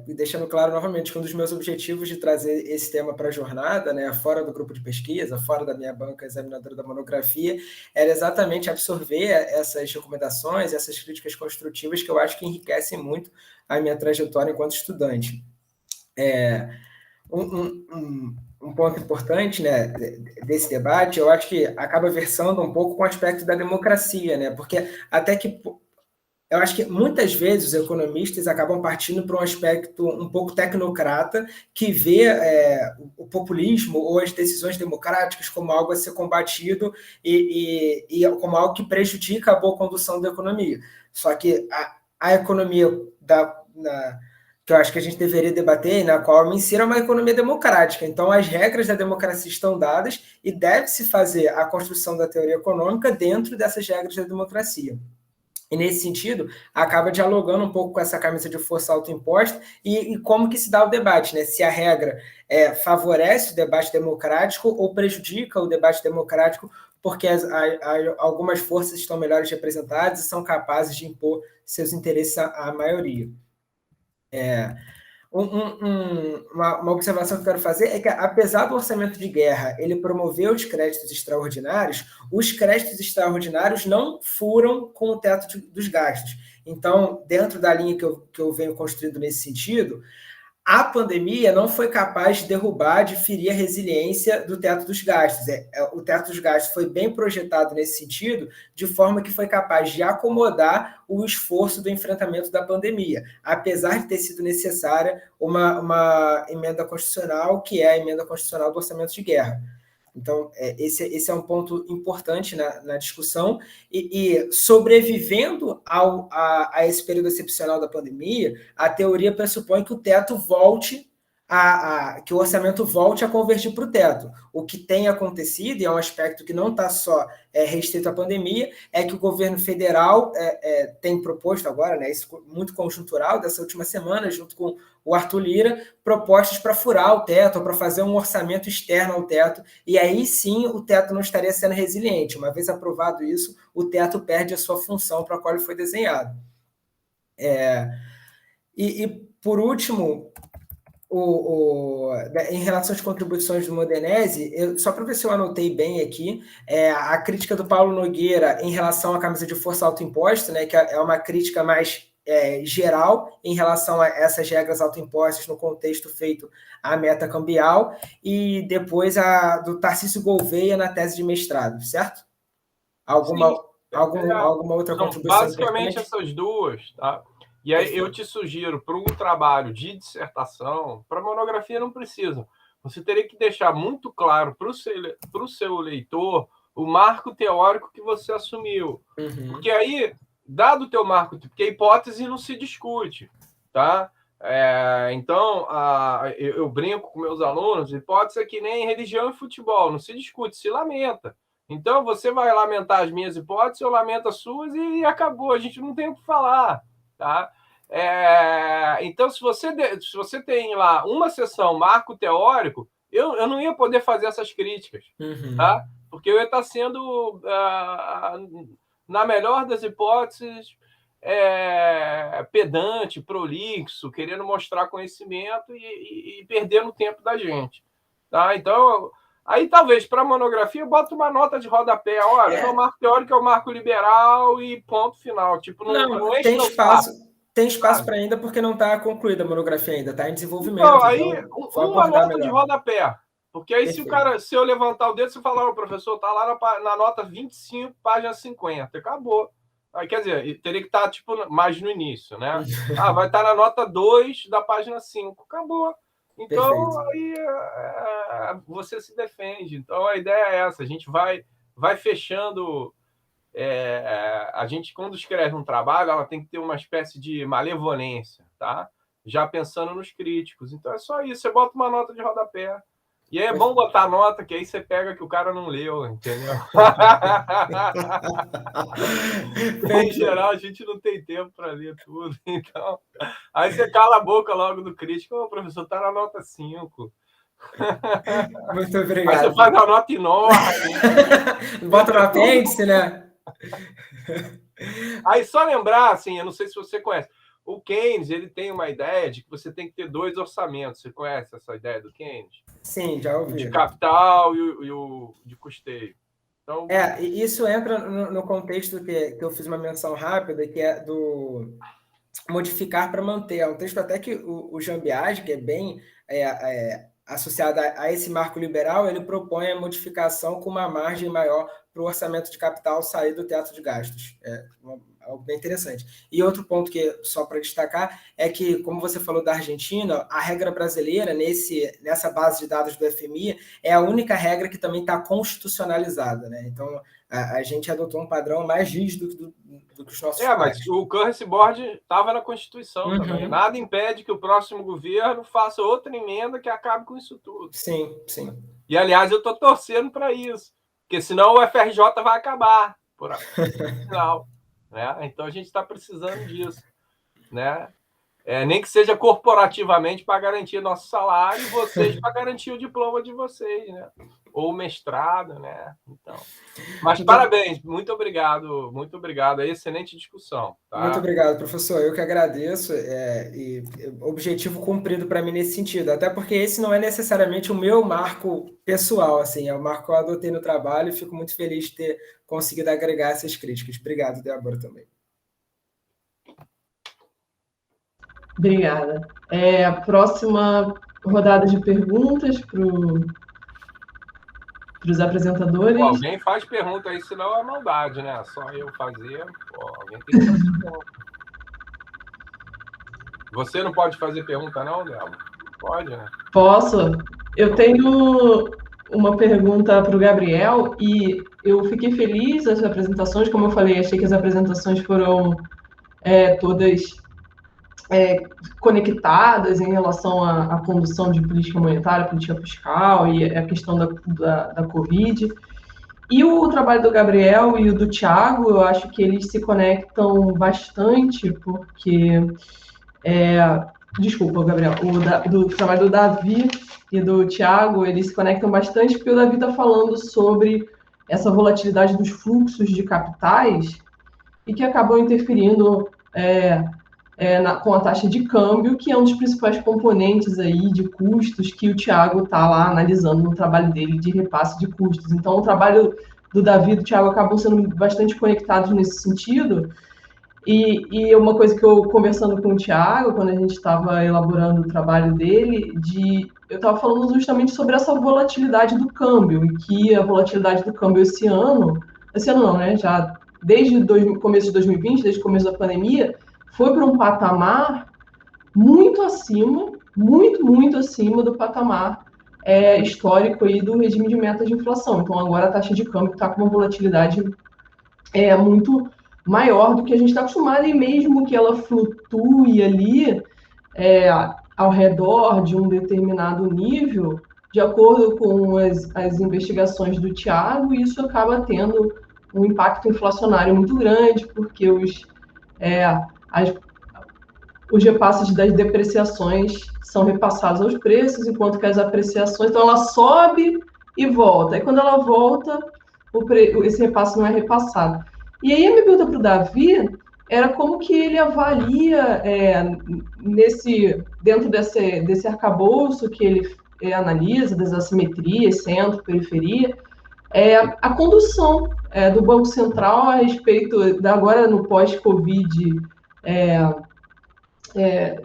e deixando claro novamente que um dos meus objetivos de trazer esse tema para a jornada, né, fora do grupo de pesquisa, fora da minha banca examinadora da monografia, era exatamente absorver essas recomendações, essas críticas construtivas que eu acho que enriquecem muito a minha trajetória enquanto estudante. Um ponto importante, né, desse debate, eu acho que acaba versando um pouco com o aspecto da democracia, né, porque até que eu acho que muitas vezes os economistas acabam partindo para um aspecto um pouco tecnocrata, que vê o populismo ou as decisões democráticas como algo a ser combatido e como algo que prejudica a boa condução da economia. Só que a economia que eu acho que a gente deveria debater, na qual eu me insiro, é uma economia democrática. Então, as regras da democracia estão dadas e deve-se fazer a construção da teoria econômica dentro dessas regras da democracia. E, nesse sentido, acaba dialogando um pouco com essa camisa de força autoimposta e como que se dá o debate, né? Se a regra favorece o debate democrático ou prejudica o debate democrático porque algumas forças estão melhores representadas e são capazes de impor seus interesses à maioria. Uma observação que eu quero fazer é que, apesar do orçamento de guerra ele promover os créditos extraordinários não furam com o teto dos gastos. Então, dentro da linha que eu venho construindo nesse sentido, a pandemia não foi capaz de derrubar, de ferir a resiliência do teto dos gastos. O teto dos gastos foi bem projetado nesse sentido, de forma que foi capaz de acomodar o esforço do enfrentamento da pandemia, apesar de ter sido necessária uma emenda constitucional, que é a emenda constitucional do orçamento de guerra. Então, esse é um ponto importante na discussão, e sobrevivendo a esse período excepcional da pandemia, a teoria pressupõe que o teto volte, que o orçamento volte a convergir para o teto. O que tem acontecido, e é um aspecto que não está só restrito à pandemia, é que o governo federal tem proposto agora, né, isso muito conjuntural dessa última semana, junto com o Arthur Lira, propostas para furar o teto, ou para fazer um orçamento externo ao teto, e aí sim o teto não estaria sendo resiliente. Uma vez aprovado isso, o teto perde a sua função para a qual ele foi desenhado. E por último, em relação às contribuições do Modenese, só para ver se eu anotei bem aqui, a crítica do Paulo Nogueira em relação à camisa de força autoimposta, né, que é uma crítica mais geral em relação a essas regras autoimpostas no contexto feito à meta cambial, e depois a do Tarcísio Gouveia na tese de mestrado, certo? Alguma outra contribuição? Basicamente essas duas, tá? E aí eu te sugiro, para um trabalho de dissertação, para monografia não precisa. Você teria que deixar muito claro para o seu leitor o marco teórico que você assumiu. Uhum. Porque aí, dado o teu marco, porque a hipótese não se discute, tá? Então, eu brinco com meus alunos, hipótese é que nem religião e futebol, não se discute, se lamenta. Então, você vai lamentar as minhas hipóteses, eu lamento as suas e acabou, a gente não tem o que falar. Tá? Então, se você tem lá uma sessão marco teórico, eu não ia poder fazer essas críticas, Uhum. tá? Porque eu ia estar sendo, na melhor das hipóteses, pedante, prolixo, querendo mostrar conhecimento e perdendo o tempo da gente. Tá? Então, aí talvez para a monografia eu boto uma nota de rodapé. Olha, meu marco teórico é o marco liberal e ponto final. Tipo, não tem espaço para ainda, porque não está concluída a monografia ainda, está em desenvolvimento. Então, aí, uma nota de rodapé. Porque aí, se eu levantar o dedo, você falar, professor, está lá na nota 25, página 50. Acabou. Aí, quer dizer, teria que estar tipo, mais no início, né? Vai estar na nota 2 da página 5. Acabou. Então, aí você se defende. Então, a ideia é essa. A gente vai fechando... a gente, quando escreve um trabalho, ela tem que ter uma espécie de malevolência, tá? Já pensando nos críticos. Então, é só isso. Você bota uma nota de rodapé. E aí é bom botar nota, que aí você pega que o cara não leu, entendeu? Em geral, a gente não tem tempo para ler tudo. Então, aí você cala a boca logo do crítico. Ô, professor, tá na nota 5. Muito obrigado. Aí você faz a nota enorme. Bota no apêndice, né? Aí só lembrar, assim, eu não sei se você conhece, o Keynes, ele tem uma ideia de que você tem que ter 2 orçamentos. Você conhece essa ideia do Keynes? Sim, já ouvi. O de capital e o de custeio. Então, isso entra no contexto que eu fiz uma menção rápida, que é do modificar para manter. É um texto até que o Jean Biagi, que é bem associado a esse marco liberal, ele propõe a modificação com uma margem maior para o orçamento de capital sair do teto de gastos. Algo bem interessante. E outro ponto que, só para destacar, é que, como você falou da Argentina, a regra brasileira, nessa base de dados do FMI, é a única regra que também está constitucionalizada, né? Então, a gente adotou um padrão mais rígido do que os nossos pais. Mas o Currency Board estava na Constituição também. Nada impede que o próximo governo faça outra emenda que acabe com isso tudo. Sim. E, aliás, eu estou torcendo para isso, porque senão o FRJ vai acabar, por final. Né? Então, a gente está precisando disso. Né? Nem que seja corporativamente para garantir nosso salário e vocês para garantir o diploma de vocês, né? Ou o mestrado, né? Então, mas parabéns, muito obrigado, excelente discussão. Tá? Muito obrigado, professor, eu que agradeço, e objetivo cumprido para mim nesse sentido, até porque esse não é necessariamente o meu marco pessoal, assim, é o marco que eu adotei no trabalho e fico muito feliz de ter conseguido agregar essas críticas. Obrigado, Débora, também. Obrigada. A próxima rodada de perguntas para os apresentadores. Alguém faz pergunta aí, senão é maldade, né? Só eu fazer. Alguém tem que fazer pergunta. Você não pode fazer pergunta, não, Débora? Pode, né? Posso. Eu tenho uma pergunta para o Gabriel e eu fiquei feliz das apresentações. Como eu falei, achei que as apresentações foram todas conectadas em relação à condução de política monetária, política fiscal e a questão da Covid. E o trabalho do Gabriel e o do Thiago, eu acho que eles se conectam bastante, porque... Desculpa, Gabriel. O trabalho do Davi e do Thiago, eles se conectam bastante, porque o Davi está falando sobre essa volatilidade dos fluxos de capitais e que acabam interferindo com a taxa de câmbio, que é um dos principais componentes aí de custos que o Thiago está lá analisando no trabalho dele de repasse de custos. Então, o trabalho do Davi e do Thiago acabam sendo bastante conectados nesse sentido. E uma coisa que eu, conversando com o Thiago, quando a gente estava elaborando o trabalho dele, eu estava falando justamente sobre essa volatilidade do câmbio, e que a volatilidade do câmbio esse ano não, né? Já desde o começo de 2020, desde o começo da pandemia, foi para um patamar muito acima, muito acima do patamar histórico aí do regime de meta de inflação. Então, agora a taxa de câmbio está com uma volatilidade muito maior do que a gente está acostumado, e mesmo que ela flutue ali ao redor de um determinado nível, de acordo com as investigações do Thiago, isso acaba tendo um impacto inflacionário muito grande, porque os repasses das depreciações são repassados aos preços, enquanto que as apreciações, então ela sobe e volta. E quando ela volta, esse repasse não é repassado. E aí a minha pergunta para o Davi era como que ele avalia dentro desse arcabouço que ele analisa, das assimetrias, centro, periferia, a condução do Banco Central a respeito, agora no pós-Covid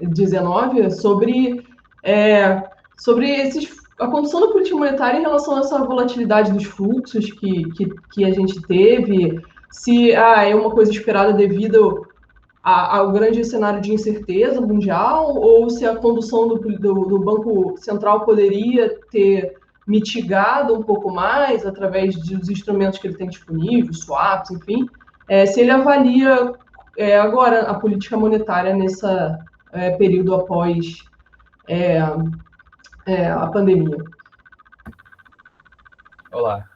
19, sobre a condução da política monetária em relação a essa volatilidade dos fluxos que a gente teve, se é uma coisa esperada devido ao grande cenário de incerteza mundial, ou se a condução do Banco Central poderia ter mitigado um pouco mais através dos instrumentos que ele tem disponíveis, swaps, enfim, se ele avalia agora a política monetária nesse período após a pandemia. Olá.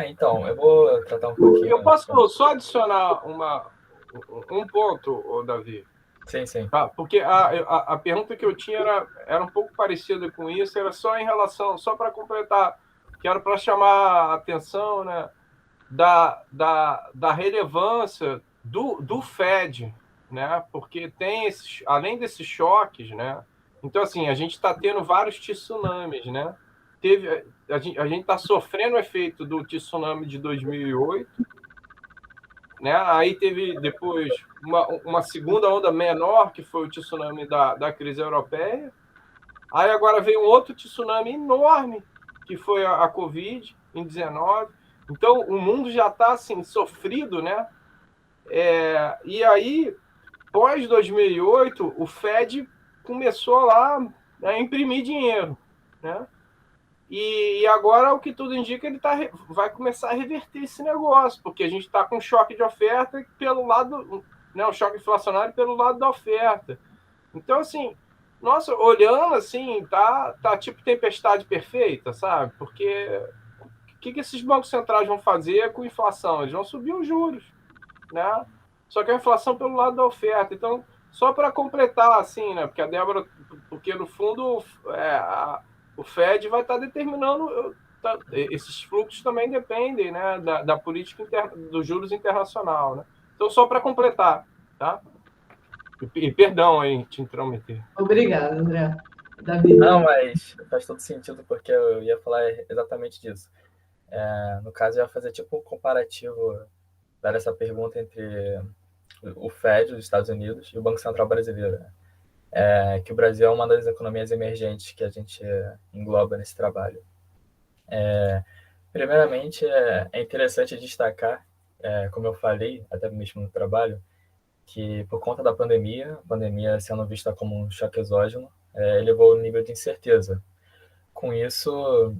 Então, eu vou tratar um pouquinho... Eu posso só adicionar um ponto, Davi? Sim. Tá, porque a pergunta que eu tinha era um pouco parecida com isso, era só em relação, só para completar, que era para chamar a atenção, né, da relevância do Fed, né, porque tem além desses choques, né, então assim, a gente está tendo vários tsunamis, né, a gente está sofrendo o efeito do tsunami de 2008, né? Aí teve depois uma segunda onda menor, que foi o tsunami da crise europeia. Aí agora veio um outro tsunami enorme, que foi a Covid, em 19. Então, o mundo já está assim, sofrido, né? E aí, pós 2008, o Fed começou lá a imprimir dinheiro, né? E agora, o que tudo indica, ele vai começar a reverter esse negócio, porque a gente está com choque de oferta pelo lado, né, um choque inflacionário pelo lado da oferta. Então, assim, nossa, olhando assim, tá tipo tempestade perfeita, sabe? Porque o que esses bancos centrais vão fazer com inflação? Eles vão subir os juros, né? Só que a inflação pelo lado da oferta. Então, só para completar, assim, né? Porque a Débora, porque no fundo o Fed vai estar determinando, esses fluxos também dependem, né, da política dos juros internacional, né? Então, só para completar, tá? E perdão aí te intrometer. Obrigada, André. Davi. Não, mas faz todo sentido, porque eu ia falar exatamente disso. No caso, eu ia fazer tipo um comparativo, dar essa pergunta entre o Fed dos Estados Unidos e o Banco Central brasileiro. Que o Brasil é uma das economias emergentes que a gente engloba nesse trabalho. Primeiramente, é interessante destacar, como eu falei, até mesmo no trabalho, que por conta da pandemia, a pandemia sendo vista como um choque exógeno, elevou o nível de incerteza. Com isso,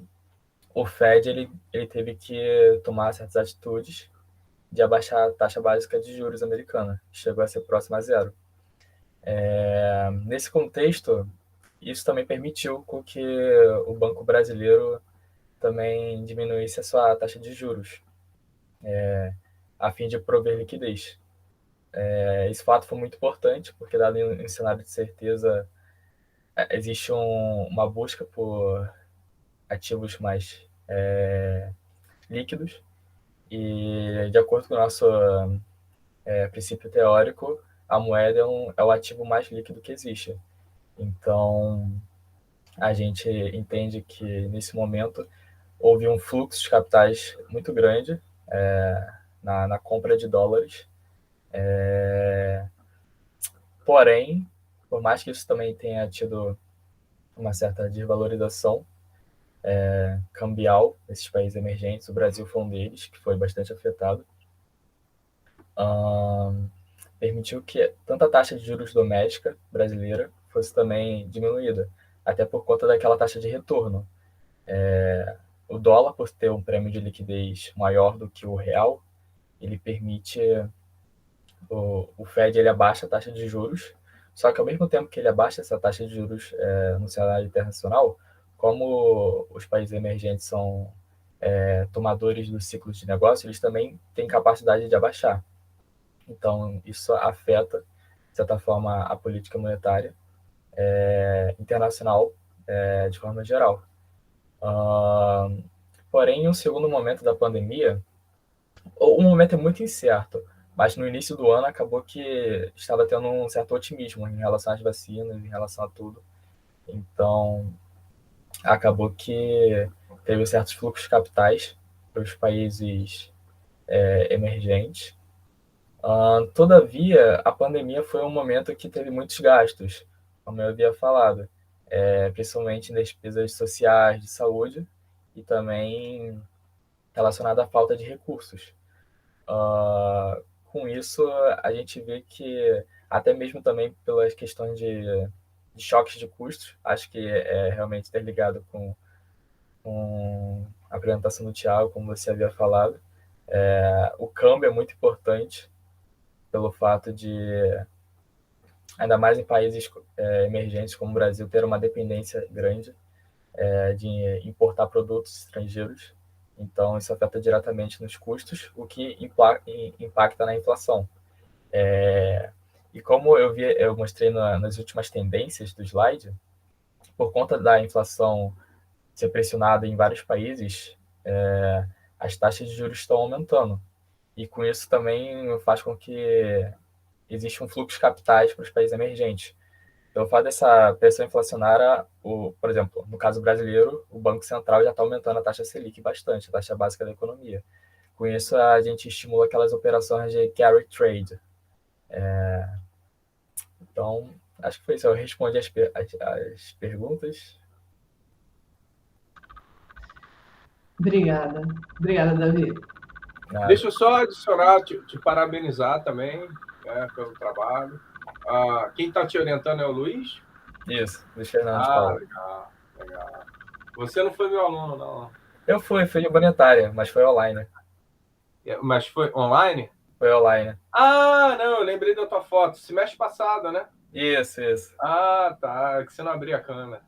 o Fed ele teve que tomar certas atitudes de abaixar a taxa básica de juros americana, que chegou a ser próxima a zero. Nesse contexto, isso também permitiu com que o Banco Brasileiro também diminuísse a sua taxa de juros, a fim de prover liquidez. Esse fato foi muito importante, porque dado em um cenário de certeza, existe uma busca por ativos mais líquidos, e de acordo com o nosso princípio teórico, a moeda é o ativo mais líquido que existe. Então, a gente entende que, nesse momento, houve um fluxo de capitais muito grande na compra de dólares. Porém, por mais que isso também tenha tido uma certa desvalorização cambial nesses países emergentes, o Brasil foi um deles, que foi bastante afetado, permitiu que tanto a taxa de juros doméstica brasileira fosse também diminuída, até por conta daquela taxa de retorno. O dólar, por ter um prêmio de liquidez maior do que o real, ele permite o Fed ele abaixa a taxa de juros, só que ao mesmo tempo que ele abaixa essa taxa de juros no cenário internacional, como os países emergentes são tomadores dos ciclos de negócio, eles também têm capacidade de abaixar. Então, isso afeta, de certa forma, a política monetária internacional de forma geral. Porém, em um segundo momento da pandemia, o momento é muito incerto, mas no início do ano acabou que estava tendo um certo otimismo em relação às vacinas, em relação a tudo. Então, acabou que teve certos fluxos de capitais para os países emergentes. Todavia, a pandemia foi um momento que teve muitos gastos, como eu havia falado, principalmente em despesas sociais, de saúde, e também relacionado à falta de recursos. Com isso, a gente vê que, até mesmo também pelas questões de choques de custos, acho que é realmente interligado com a apresentação do Thiago, como você havia falado, o câmbio é muito importante, pelo fato de, ainda mais em países emergentes como o Brasil, ter uma dependência grande de importar produtos estrangeiros. Então, isso afeta diretamente nos custos, o que impacta na inflação. E como eu mostrei nas últimas tendências do slide, por conta da inflação ser pressionada em vários países, as taxas de juros estão aumentando. E com isso também faz com que exista um fluxo de capitais para os países emergentes. Pelo fato dessa pressão inflacionária, por exemplo, no caso brasileiro, o Banco Central já está aumentando a taxa Selic bastante, a taxa básica da economia. Com isso, a gente estimula aquelas operações de carry trade. Então, acho que foi isso. Eu respondi as perguntas. Obrigada. Obrigada, Davi. Deixa eu só adicionar, te parabenizar também pelo trabalho. Quem está te orientando é o Luiz? Isso, Luiz Fernando de Paula. Legal. Você não foi meu aluno, não? Eu fui de monetária, mas foi online. Mas foi online? Foi online. Não, eu lembrei da tua foto. Semestre passado, né? Isso. Tá. É que você não abria a câmera.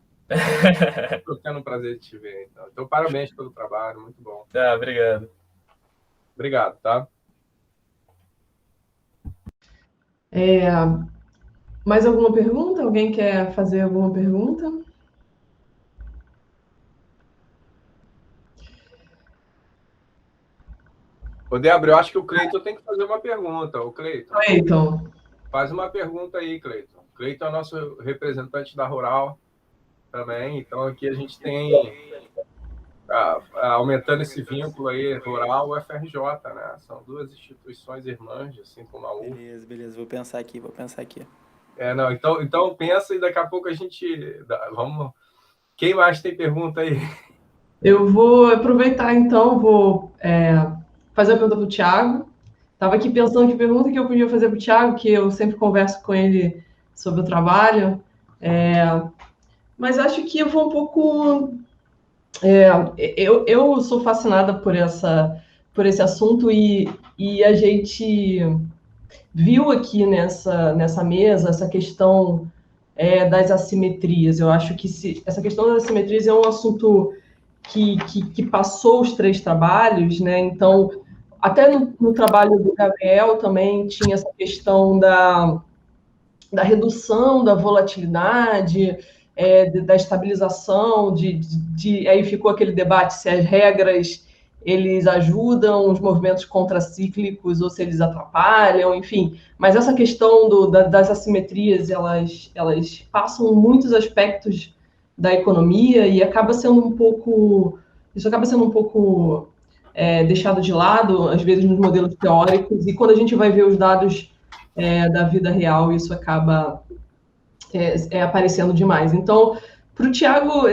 Estou tendo um prazer de te ver, então. Então, parabéns pelo trabalho, muito bom. Obrigado. Obrigado, tá? Mais alguma pergunta? Alguém quer fazer alguma pergunta? Ô, Débora, eu acho que o Cleiton tem que fazer uma pergunta. O Cleiton. Faz uma pergunta aí, Cleiton. Cleiton é nosso representante da Rural também. Então, aqui a gente tem, aumentando esse vínculo aí, Rural e UFRJ, né? São duas instituições irmãs, assim como a UF. Beleza. Vou pensar aqui. Então pensa e daqui a pouco a gente... Vamos... Quem mais tem pergunta aí? Eu vou aproveitar, então, vou fazer a pergunta para o Thiago. Estava aqui pensando que pergunta que eu podia fazer para o Thiago, que eu sempre converso com ele sobre o trabalho, mas acho que eu vou um pouco... eu sou fascinada por esse assunto e a gente viu aqui nessa mesa essa questão das assimetrias. Eu acho que essa questão das assimetrias é um assunto que passou os 3 trabalhos, né? Então, até no trabalho do Gabriel também tinha essa questão da redução da volatilidade, da estabilização, aí ficou aquele debate se as regras eles ajudam os movimentos contracíclicos ou se eles atrapalham, enfim. Mas essa questão das assimetrias, elas passam muitos aspectos da economia e isso acaba sendo um pouco deixado de lado, às vezes, nos modelos teóricos, e quando a gente vai ver os dados da vida real, isso acaba aparecendo demais. Então, para o Tiago,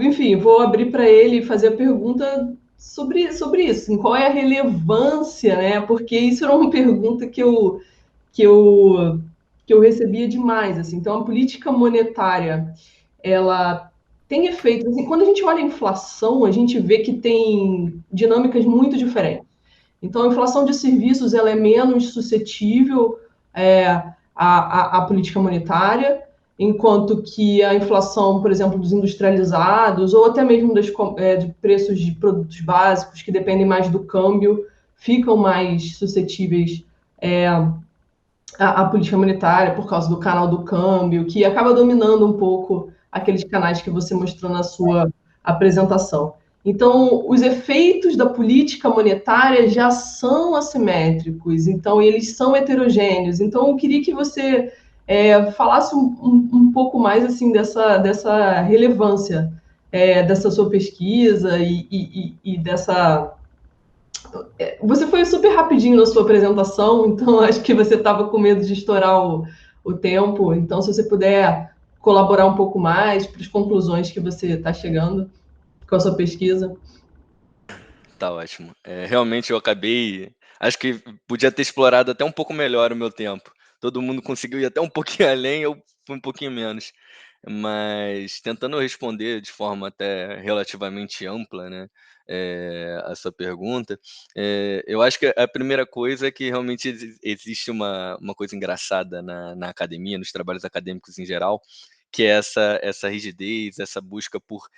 enfim, vou abrir para ele fazer a pergunta sobre isso, assim, qual é a relevância, né? Porque isso era uma pergunta que eu recebia demais, assim. Então, a política monetária, ela tem efeitos, assim, quando a gente olha a inflação, a gente vê que tem dinâmicas muito diferentes. Então, a inflação de serviços, ela é menos suscetível à política monetária, enquanto que a inflação, por exemplo, dos industrializados, ou até mesmo de preços de produtos básicos, que dependem mais do câmbio, ficam mais suscetíveis à política monetária por causa do canal do câmbio, que acaba dominando um pouco aqueles canais que você mostrou na sua apresentação. Então, os efeitos da política monetária já são assimétricos, então eles são heterogêneos. Então, eu queria que você falasse um pouco mais assim dessa relevância dessa sua pesquisa e dessa. Você foi super rapidinho na sua apresentação, então acho que você estava com medo de estourar o tempo. Então, se você puder colaborar um pouco mais para as conclusões que você está chegando com a sua pesquisa. Tá ótimo. Realmente eu acabei. Acho que podia ter explorado até um pouco melhor o meu tempo. Todo mundo conseguiu ir até um pouquinho além, eu fui um pouquinho menos. Mas tentando responder de forma até relativamente ampla, né, a sua pergunta, eu acho que a primeira coisa é que realmente existe uma coisa engraçada na academia, nos trabalhos acadêmicos em geral, que é essa rigidez, essa busca por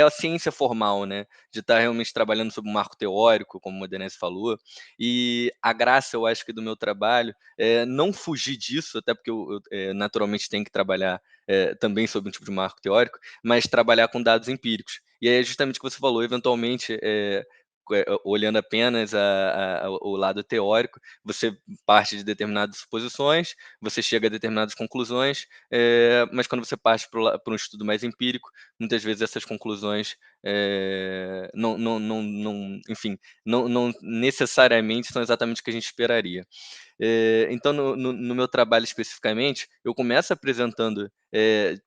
a ciência formal, né, de estar realmente trabalhando sobre um marco teórico, como o Denise falou, e a graça, eu acho que do meu trabalho é não fugir disso, até porque eu naturalmente tenho que trabalhar também sobre um tipo de marco teórico, mas trabalhar com dados empíricos. E aí é justamente o que você falou, eventualmente, olhando apenas o lado teórico, você parte de determinadas suposições, você chega a determinadas conclusões, mas quando você parte para um estudo mais empírico, muitas vezes essas conclusões enfim, não necessariamente são exatamente o que a gente esperaria. Então, no meu trabalho especificamente, eu começo apresentando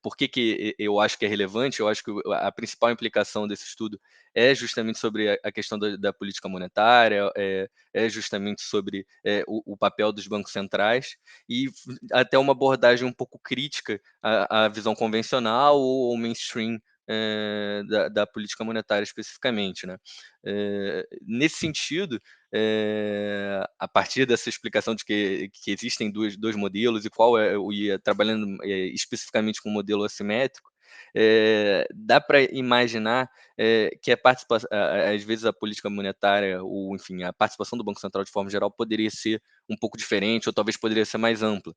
por que eu acho que é relevante. Eu acho que a principal implicação desse estudo é justamente sobre a questão da política monetária, é justamente sobre o papel dos bancos centrais e até uma abordagem um pouco crítica à visão convencional ou mainstream da política monetária especificamente, né? Nesse sentido, a partir dessa explicação de que existem dois modelos e qual eu ia trabalhando especificamente com o modelo assimétrico, dá para imaginar que às vezes a política monetária, ou enfim, a participação do Banco Central de forma geral poderia ser um pouco diferente, ou talvez poderia ser mais ampla.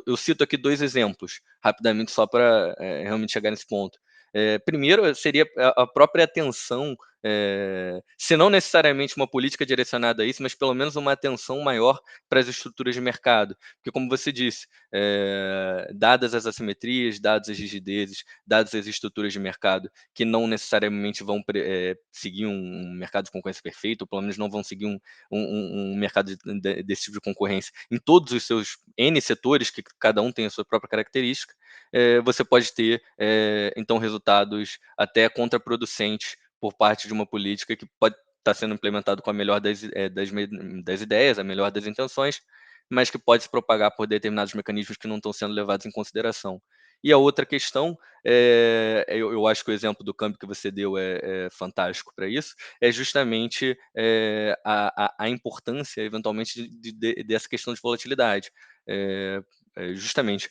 Eu cito aqui 2 exemplos, rapidamente, só para realmente chegar nesse ponto. Primeiro, seria a própria atenção, se não necessariamente uma política direcionada a isso, mas pelo menos uma atenção maior para as estruturas de mercado. Porque, como você disse, dadas as assimetrias, dadas as rigidezes, dadas as estruturas de mercado, que não necessariamente vão seguir um mercado de concorrência perfeito, ou pelo menos não vão seguir um mercado desse tipo de concorrência em todos os seus N setores, que cada um tem a sua própria característica, você pode ter, então, resultados até contraproducentes por parte de uma política que pode estar sendo implementada com a melhor das ideias, a melhor das intenções, mas que pode se propagar por determinados mecanismos que não estão sendo levados em consideração. E a outra questão, eu acho que o exemplo do câmbio que você deu é fantástico para isso, é justamente a importância, eventualmente, dessa questão de volatilidade. Justamente,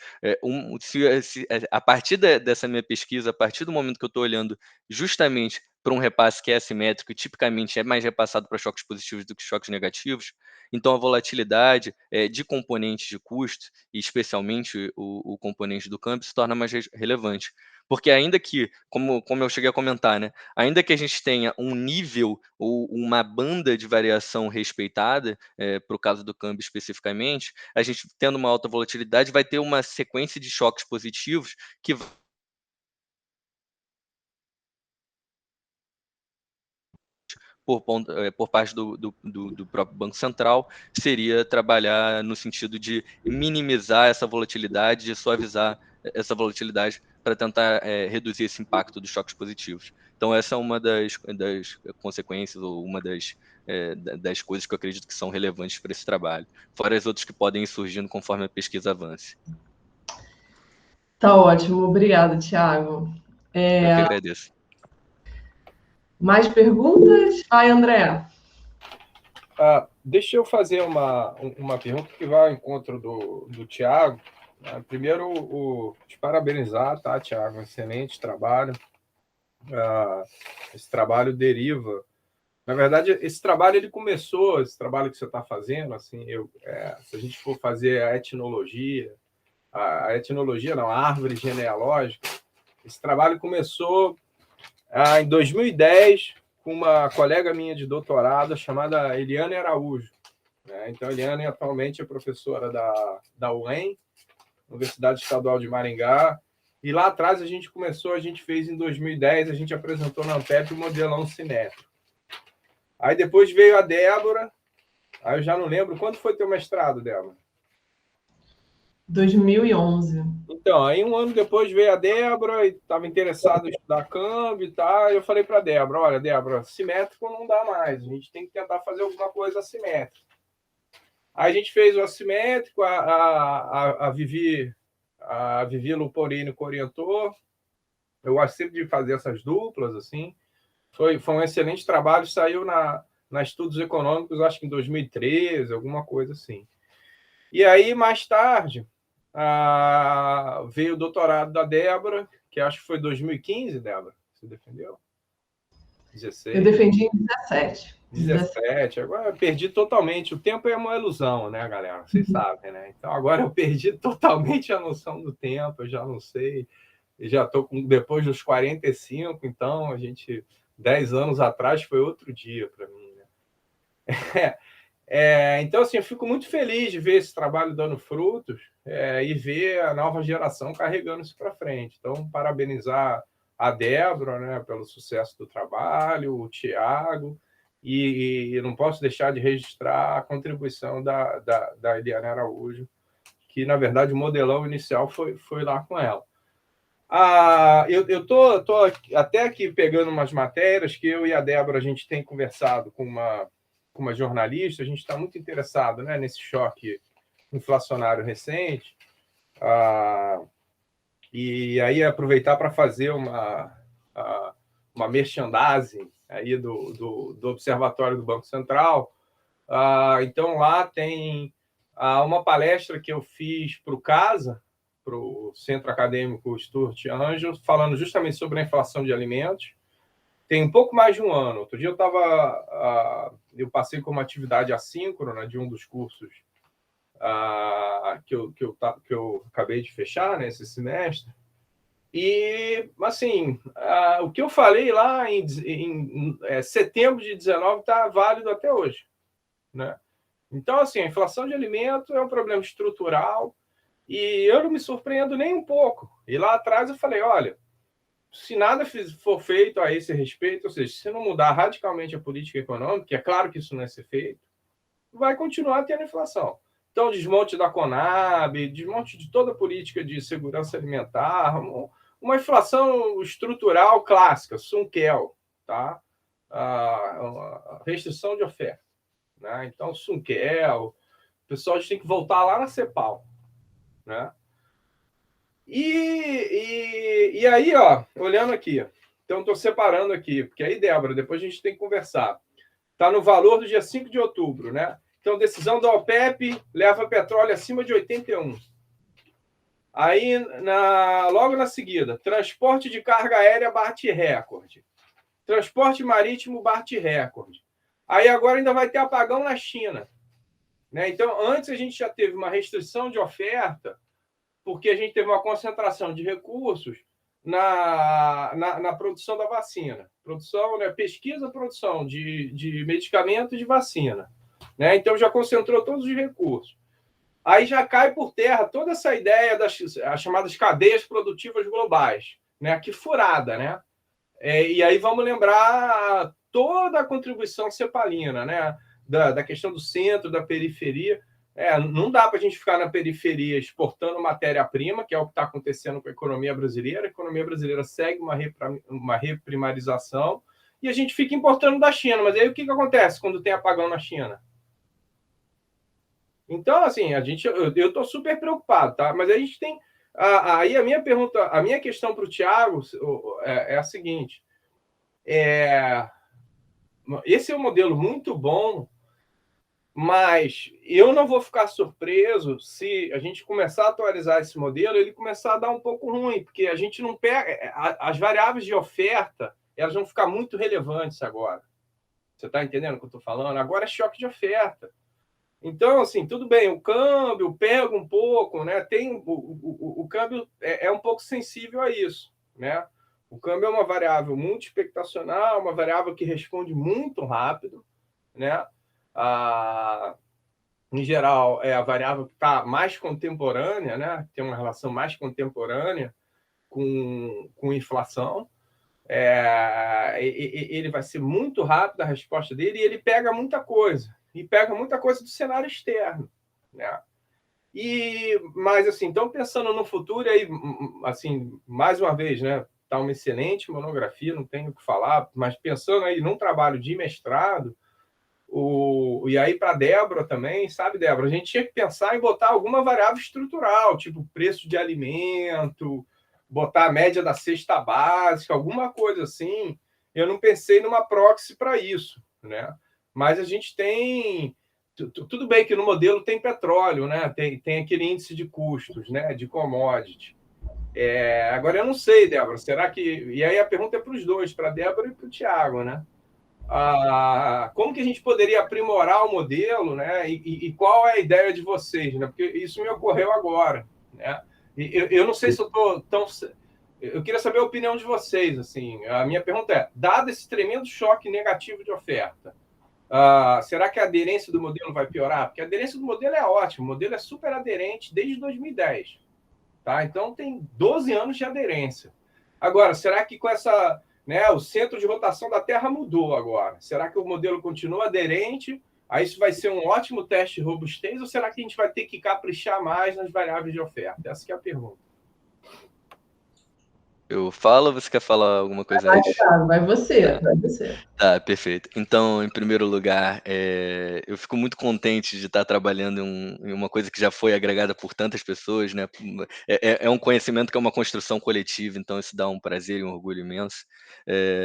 a partir dessa minha pesquisa, a partir do momento que eu estou olhando justamente para um repasse que é assimétrico e tipicamente é mais repassado para choques positivos do que choques negativos, então a volatilidade de componentes de custo, e especialmente o componente do câmbio, se torna mais relevante. Porque ainda que, como eu cheguei a comentar, né, ainda que a gente tenha um nível ou uma banda de variação respeitada, para o caso do câmbio especificamente, a gente tendo uma alta volatilidade vai ter uma sequência de choques positivos que por parte do próprio Banco Central, seria trabalhar no sentido de minimizar essa volatilidade, de suavizar essa volatilidade para tentar reduzir esse impacto dos choques positivos. Então, essa é uma das consequências ou uma das coisas que eu acredito que são relevantes para esse trabalho, fora as outras que podem ir surgindo conforme a pesquisa avance. Tá ótimo, obrigada, Thiago. Eu que agradeço. Mais perguntas? Vai, André. Deixa eu fazer uma pergunta que vai ao encontro do Thiago. Primeiro, te parabenizar, tá, Thiago? Excelente trabalho. Esse trabalho deriva... Na verdade, esse trabalho esse trabalho que você está fazendo, assim, se a gente for fazer a etnologia, a árvore genealógica, esse trabalho começou em 2010 com uma colega minha de doutorado chamada Eliane Araújo. Né? Então, Eliane atualmente é professora da UEM, Universidade Estadual de Maringá, e lá atrás a gente fez em 2010, a gente apresentou na Ampep o modelão simétrico. Aí depois veio a Débora, aí eu já não lembro, quando foi teu mestrado, Débora? 2011. Então, aí um ano depois veio a Débora e estava interessado em estudar câmbio e tal. Eu falei para a Débora, olha, Débora, simétrico não dá mais, a gente tem que tentar fazer alguma coisa assimétrica. Aí a gente fez o assimétrico, a Vivi Luporini orientou. Eu gosto sempre de fazer essas duplas, assim. Foi um excelente trabalho, saiu na Estudos Econômicos, acho que em 2013, alguma coisa assim. E aí, mais tarde, veio o doutorado da Débora, que acho que foi 2015, Débora. Você defendeu? 16. Eu defendi em 17. 17. Agora eu perdi totalmente. O tempo é uma ilusão, né, galera? Vocês sabem, né? Então agora eu perdi totalmente a noção do tempo, eu já não sei. Eu já estou depois dos 45, então 10 anos atrás foi outro dia para mim, né? Então, assim, eu fico muito feliz de ver esse trabalho dando frutos e ver a nova geração carregando isso para frente. Então, parabenizar a Débora, né, pelo sucesso do trabalho, o Thiago, e não posso deixar de registrar a contribuição da Eliane Araújo, que, na verdade, o modelão inicial foi lá com ela. Eu estou até aqui pegando umas matérias que eu e a Débora a gente tem conversado com uma jornalista, a gente está muito interessado, né, nesse choque inflacionário recente, e aí aproveitar para fazer uma merchandising aí do Observatório do Banco Central. Então, lá tem uma palestra que eu fiz para o CASA, para o Centro Acadêmico Stuart Angel, falando justamente sobre a inflação de alimentos. Tem um pouco mais de um ano. Outro dia eu passei como atividade assíncrona de um dos cursos que eu acabei de fechar nesse semestre. E, assim, o que eu falei lá em setembro de 19 está válido até hoje, né? Então, assim, a inflação de alimentos é um problema estrutural e eu não me surpreendo nem um pouco. E lá atrás eu falei, olha, se nada for feito a esse respeito, ou seja, se não mudar radicalmente a política econômica, que é claro que isso não é ser feito, vai continuar tendo inflação. Então, desmonte da Conab, desmonte de toda a política de segurança alimentar, uma inflação estrutural clássica, Sunkel, tá? A restrição de oferta, né? Então, Sunkel, o pessoal tem que voltar lá na CEPAL, né? E aí, olhando aqui, então estou separando aqui, porque aí, Débora, depois a gente tem que conversar. Está no valor do dia 5 de outubro, né? Então, decisão da OPEP leva petróleo acima de 81. Aí, logo na seguida, transporte de carga aérea bate recorde. Transporte marítimo bate recorde. Aí agora ainda vai ter apagão na China, né? Então, antes a gente já teve uma restrição de oferta, porque a gente teve uma concentração de recursos na produção da vacina. Produção, né, pesquisa, produção de medicamento e de vacina. Né? Então, já concentrou todos os recursos. Aí já cai por terra toda essa ideia das as chamadas cadeias produtivas globais. Né? Que furada, né? E aí vamos lembrar toda a contribuição cepalina, né? Da questão do centro, da periferia. Não dá para a gente ficar na periferia exportando matéria-prima, que é o que está acontecendo com a economia brasileira. A economia brasileira segue uma reprimarização e a gente fica importando da China. Mas aí o que acontece quando tem apagão na China? Então, assim, eu estou super preocupado, tá? Mas a gente tem... Aí a minha pergunta, a minha questão para o Thiago é a seguinte. Esse é um modelo muito bom, mas eu não vou ficar surpreso se a gente começar a atualizar esse modelo, ele começar a dar um pouco ruim, porque a gente não pega... As variáveis de oferta, elas vão ficar muito relevantes agora. Você está entendendo o que eu estou falando? Agora é choque de oferta. Então, assim, tudo bem, o câmbio pega um pouco, né? O câmbio é um pouco sensível a isso, né? O câmbio é uma variável muito expectacional, uma variável que responde muito rápido, né? Em geral, é a variável que está mais contemporânea, né? Tem uma relação mais contemporânea com inflação. Ele vai ser muito rápido a resposta dele e ele pega muita coisa. E pega muita coisa do cenário externo. Né? Mas, assim, então, pensando no futuro, aí, assim, mais uma vez, né? Está uma excelente monografia, não tenho o que falar, mas pensando aí num trabalho de mestrado, e aí para a Débora também, sabe, Débora? A gente tinha que pensar em botar alguma variável estrutural, tipo preço de alimento, botar a média da cesta básica, alguma coisa assim. Eu não pensei numa proxy para isso, né? Mas a gente tem... Tudo bem que no modelo tem petróleo, né? Tem aquele índice de custos, né? De commodity. Agora, eu não sei, Débora, será que... E aí a pergunta é para os dois, para a Débora e para o Thiago, né? Como que a gente poderia aprimorar o modelo, né? E qual é a ideia de vocês, né? Porque isso me ocorreu agora, né? Eu não sei se eu estou tão... Eu queria saber a opinião de vocês, assim. A minha pergunta é, dado esse tremendo choque negativo de oferta, será que a aderência do modelo vai piorar? Porque a aderência do modelo é ótima, o modelo é super aderente desde 2010, tá? Então tem 12 anos de aderência. Agora, será que com essa... Né, o centro de rotação da Terra mudou agora. Será que o modelo continua aderente? Aí isso vai ser um ótimo teste de robustez ou será que a gente vai ter que caprichar mais nas variáveis de oferta? Essa que é a pergunta. Eu falo ou você quer falar alguma coisa antes? Vai você. Tá, perfeito. Então, em primeiro lugar, eu fico muito contente de estar trabalhando em uma coisa que já foi agregada por tantas pessoas, né? É um conhecimento que é uma construção coletiva, então isso dá um prazer e um orgulho imenso.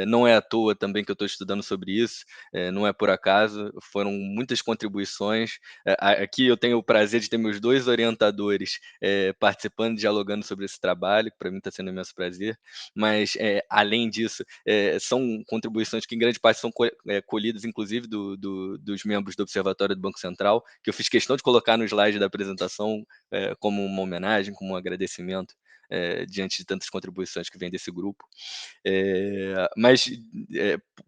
Não é à toa também que eu estou estudando sobre isso, não é por acaso, foram muitas contribuições. Aqui eu tenho o prazer de ter meus dois orientadores participando, dialogando sobre esse trabalho, que para mim está sendo um imenso prazer, mas além disso, são contribuições que em grande parte são colhidas, inclusive, dos membros do Observatório do Banco Central, que eu fiz questão de colocar no slide da apresentação como uma homenagem, como um agradecimento diante de tantas contribuições que vêm desse grupo. Mas,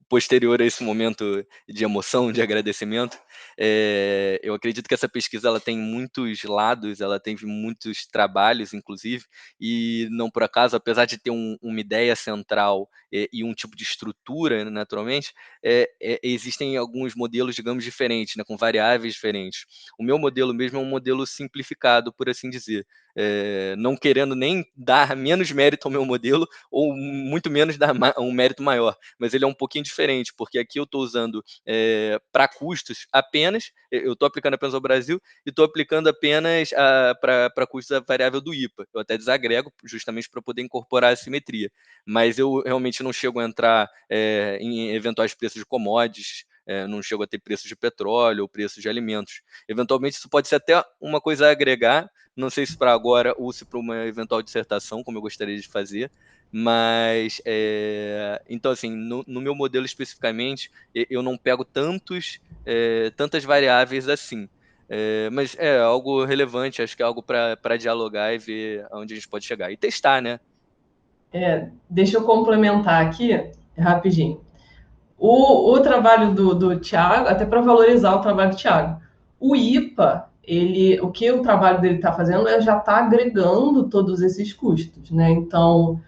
posterior a esse momento de emoção, de agradecimento, eu acredito que essa pesquisa ela tem muitos lados, ela teve muitos trabalhos, inclusive, e não por acaso, apesar de ter uma ideia central e um tipo de estrutura, naturalmente, existem alguns modelos, digamos, diferentes, né, com variáveis diferentes. O meu modelo mesmo é um modelo simplificado, por assim dizer, não querendo nem dar menos mérito ao meu modelo, ou muito menos dar um mérito maior, mas ele é um pouquinho diferente, porque aqui eu estou usando para custos apenas, eu estou aplicando apenas ao Brasil, e estou aplicando apenas para custos a variável do IPA. Eu até desagrego, justamente para poder incorporar a simetria, mas eu realmente não chego a entrar em eventuais preços de commodities, não chego a ter preço de petróleo ou preço de alimentos. Eventualmente, isso pode ser até uma coisa a agregar, não sei se para agora ou se para uma eventual dissertação, como eu gostaria de fazer, mas, então, assim, no meu modelo especificamente, eu não pego tantas variáveis assim. Mas é algo relevante, acho que é algo para dialogar e ver aonde a gente pode chegar. E testar, né? Deixa eu complementar aqui rapidinho. O trabalho do Thiago, até para valorizar o trabalho do Thiago, o IPA, o que o trabalho dele está fazendo já está agregando todos esses custos, né? Então,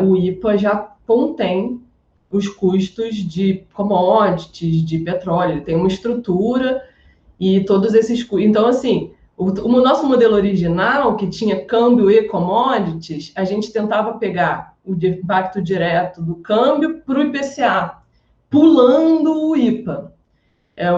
o IPA já contém os custos de commodities, de petróleo, ele tem uma estrutura e todos esses custos. Então, assim, o nosso modelo original, que tinha câmbio e commodities, a gente tentava pegar o impacto direto do câmbio para o IPCA, pulando o IPA.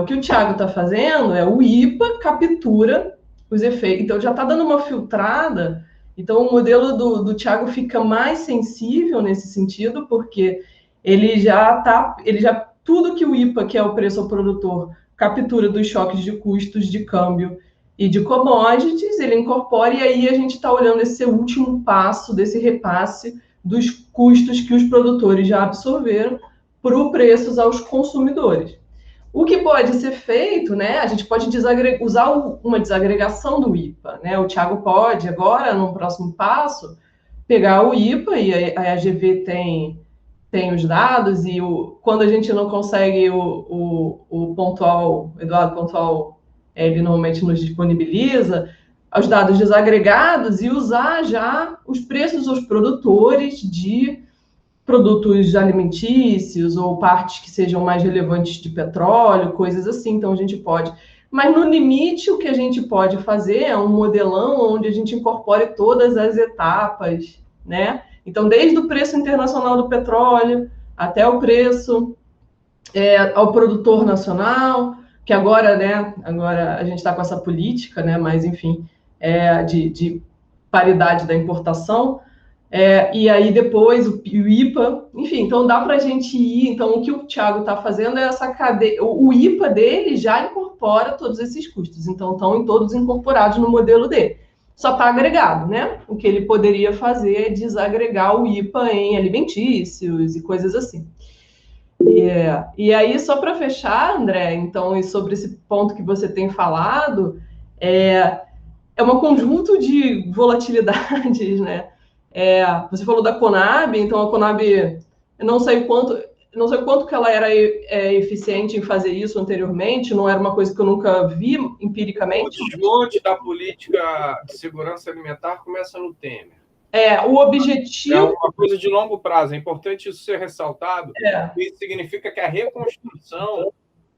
O que o Thiago está fazendo o IPA captura os efeitos. Então, já está dando uma filtrada. Então, o modelo do Thiago fica mais sensível nesse sentido, porque tudo que o IPA, que é o preço ao produtor, captura dos choques de custos de câmbio e de commodities, ele incorpora, e aí a gente está olhando esse último passo desse repasse dos custos que os produtores já absorveram para o preço aos consumidores. O que pode ser feito, né? A gente pode usar uma desagregação do IPA, né? O Thiago pode agora, no próximo passo, pegar o IPA, e a AGV tem os dados, e quando a gente não consegue o Pontual, Eduardo Pontual, ele normalmente nos disponibiliza os dados desagregados e usar já os preços aos produtores de produtos alimentícios ou partes que sejam mais relevantes de petróleo, coisas assim. Então, a gente pode. Mas, no limite, o que a gente pode fazer é um modelão onde a gente incorpore todas as etapas, né? Então, desde o preço internacional do petróleo até o preço ao produtor nacional, que agora, né? Agora a gente está com essa política, né? Mas, enfim, de paridade da importação. E aí depois o IPA, enfim, então dá para a gente ir. Então, o que o Thiago está fazendo é essa cadeia. O IPA dele já incorpora todos esses custos, então estão todos incorporados no modelo dele. Só está agregado, né? O que ele poderia fazer é desagregar o IPA em alimentícios e coisas assim. E aí, só para fechar, André, então, e sobre esse ponto que você tem falado, é um conjunto de volatilidades, né? Você falou da Conab, então a Conab, eu não sei o quanto que ela era eficiente em fazer isso anteriormente, não era uma coisa que eu nunca vi empiricamente. O desmonte da política de segurança alimentar começa no Temer. O objetivo... É uma coisa de longo prazo, é importante isso ser ressaltado. Isso significa que a reconstrução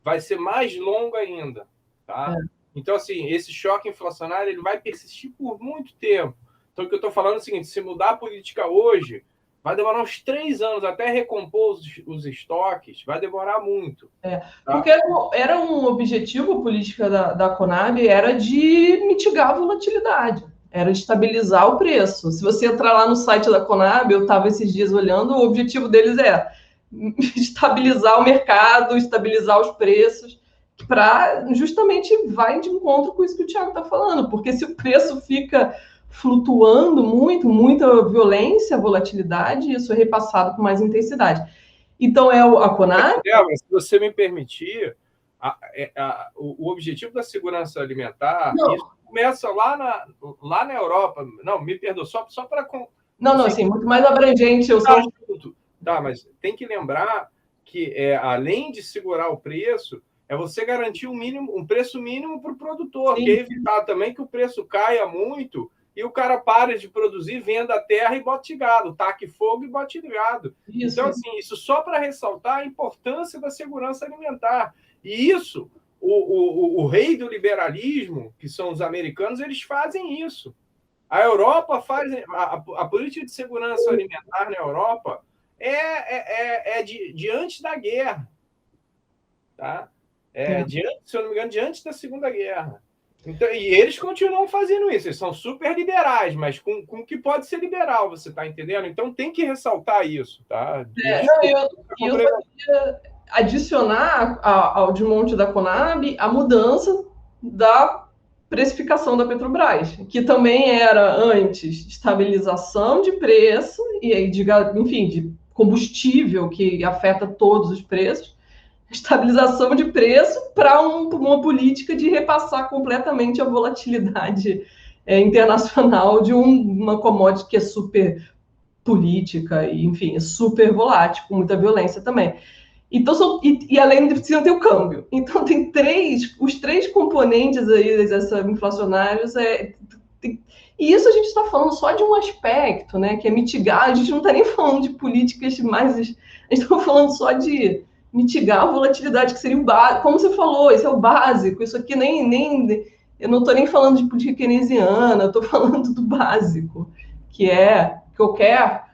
vai ser mais longa ainda. Tá? Então, assim, esse choque inflacionário ele vai persistir por muito tempo. Então, o que eu estou falando é o seguinte, se mudar a política hoje, vai demorar uns 3 anos até recompor os estoques, vai demorar muito. Tá? Porque era um objetivo, a política da Conab, era de mitigar a volatilidade, era de estabilizar o preço. Se você entrar lá no site da Conab, eu estava esses dias olhando, o objetivo deles é estabilizar o mercado, estabilizar os preços, para justamente vai de encontro com isso que o Thiago está falando, porque se o preço fica flutuando muito, muita violência, volatilidade, isso é repassado com mais intensidade. Então, a Conab... Se você me permitir, o objetivo da segurança alimentar, isso começa lá na Europa. Não, me perdoa, só para... Não, assim, muito mais abrangente. Tá, mas tem que lembrar que, além de segurar o preço, é você garantir um preço mínimo para o produtor, que é evitar também que o preço caia muito e o cara para de produzir, venda a terra e bote gado, taque fogo e bote gado. Isso. Então, assim, isso só para ressaltar a importância da segurança alimentar. E isso, o rei do liberalismo, que são os americanos, eles fazem isso. A Europa faz... A política de segurança alimentar na Europa de antes da guerra. Tá? Se eu não me engano, de antes da Segunda Guerra. Então, e eles continuam fazendo isso, eles são super liberais, mas com o que pode ser liberal, você está entendendo? Então tem que ressaltar isso, tá? Eu queria adicionar ao desmonte da Conab a mudança da precificação da Petrobras, que também era antes estabilização de preço e aí de combustível que afeta todos os preços, estabilização de preço para uma política de repassar completamente a volatilidade internacional de uma commodity que é super política, e, enfim, é super volátil, com muita violência também. Então, e além de precisam ter o câmbio. Então, tem os três componentes aí dessa inflacionários. E isso a gente está falando só de um aspecto, né, que é mitigar. A gente não está nem falando de políticas mais. A gente está falando só de mitigar a volatilidade, que seria o básico. Como você falou, isso é o básico. Isso aqui eu não estou nem falando de política keynesiana, eu estou falando do básico, que é qualquer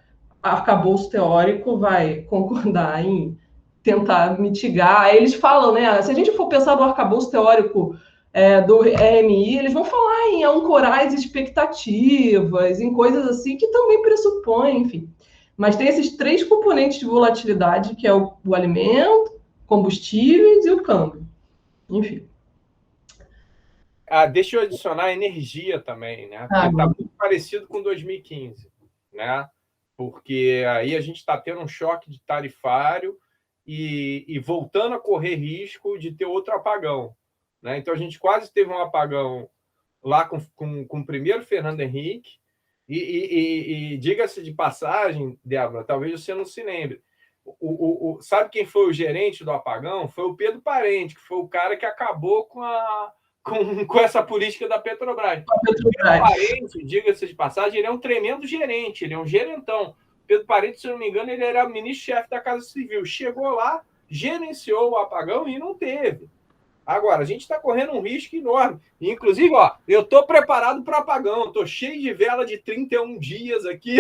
arcabouço teórico vai concordar em tentar mitigar. Aí eles falam, né? Se a gente for pensar no arcabouço teórico do EMI, eles vão falar em ancorar as expectativas, em coisas assim que também pressupõem, enfim. Mas tem esses três componentes de volatilidade, que é o alimento, combustíveis e o câmbio. Enfim. Deixa eu adicionar a energia também, né? Porque está muito parecido com 2015, né? Porque aí a gente está tendo um choque de tarifário e voltando a correr risco de ter outro apagão, né? Então, a gente quase teve um apagão lá com o primeiro Fernando Henrique e diga-se de passagem, Débora, talvez você não se lembre, sabe quem foi o gerente do apagão? Foi o Pedro Parente, que foi o cara que acabou com essa política da Petrobras. Pedro Parente, diga-se de passagem, ele é um tremendo gerente, ele é um gerentão. Pedro Parente, se eu não me engano, ele era ministro-chefe da Casa Civil. Chegou lá, gerenciou o apagão e não teve. Agora, a gente está correndo um risco enorme. Inclusive, eu estou preparado para o apagão. Estou cheio de vela de 31 dias aqui.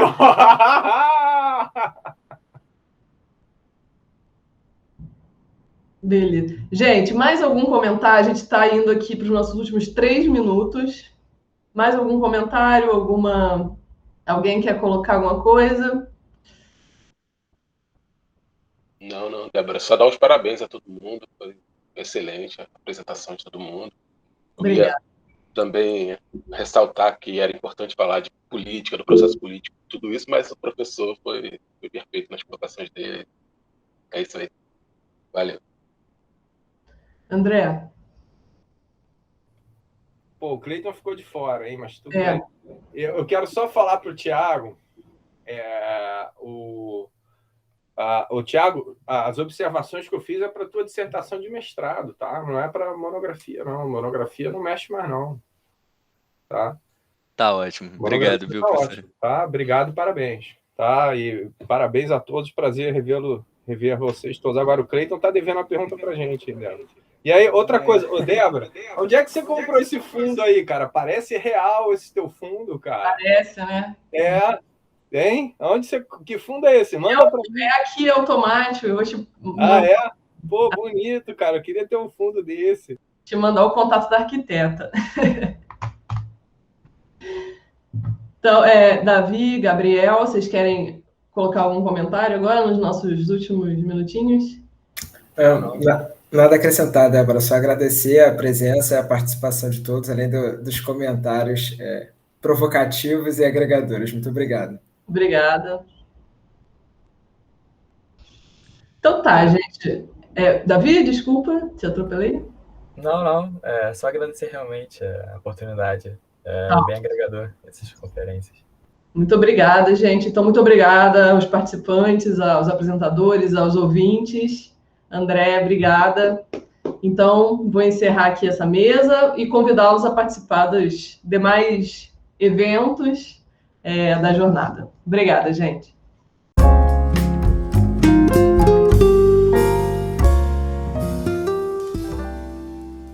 Beleza. Gente, mais algum comentário? A gente está indo aqui para os nossos últimos 3 minutos. Mais algum comentário? Alguém quer colocar alguma coisa? Não, Débora, só dar os parabéns a todo mundo, foi excelente a apresentação de todo mundo. Obrigada. Também ressaltar que era importante falar de política, do processo político, tudo isso, mas o professor foi perfeito nas colocações dele. É isso aí. Valeu. André? Pô, o Cleiton ficou de fora, hein? Mas tudo bem. Eu quero só falar para o Thiago, Thiago, as observações que eu fiz é para a tua dissertação de mestrado, tá? Não é para monografia, não. Monografia não mexe mais, não. Tá? Tá ótimo. Obrigado, viu, professor? Ótimo, tá? Obrigado e parabéns. Tá? E parabéns a todos. Prazer rever vocês todos. Agora, o Cleiton tá devendo uma pergunta pra gente, Débora. E aí, outra coisa, Débora, onde é que você comprou esse fundo aí, cara? Parece real esse teu fundo, cara. Parece, né? Hein? Que fundo é esse? Manda pra mim. É aqui automático. Eu vou te é? Pô, bonito, cara. Eu queria ter um fundo desse. Te mandar o contato da arquiteta. Então, Davi, Gabriel, vocês querem colocar algum comentário agora nos nossos últimos minutinhos? Nada a acrescentar, Débora. Só agradecer a presença e a participação de todos, além dos comentários provocativos e agregadores. Muito obrigado. Obrigada. Então tá, gente. Davi, desculpa, te atropelei? Não. É só agradecer realmente a oportunidade. Bem agregador essas conferências. Muito obrigada, gente. Então, muito obrigada aos participantes, aos apresentadores, aos ouvintes. André, obrigada. Então, vou encerrar aqui essa mesa e convidá-los a participar dos demais eventos da jornada. Obrigada, gente.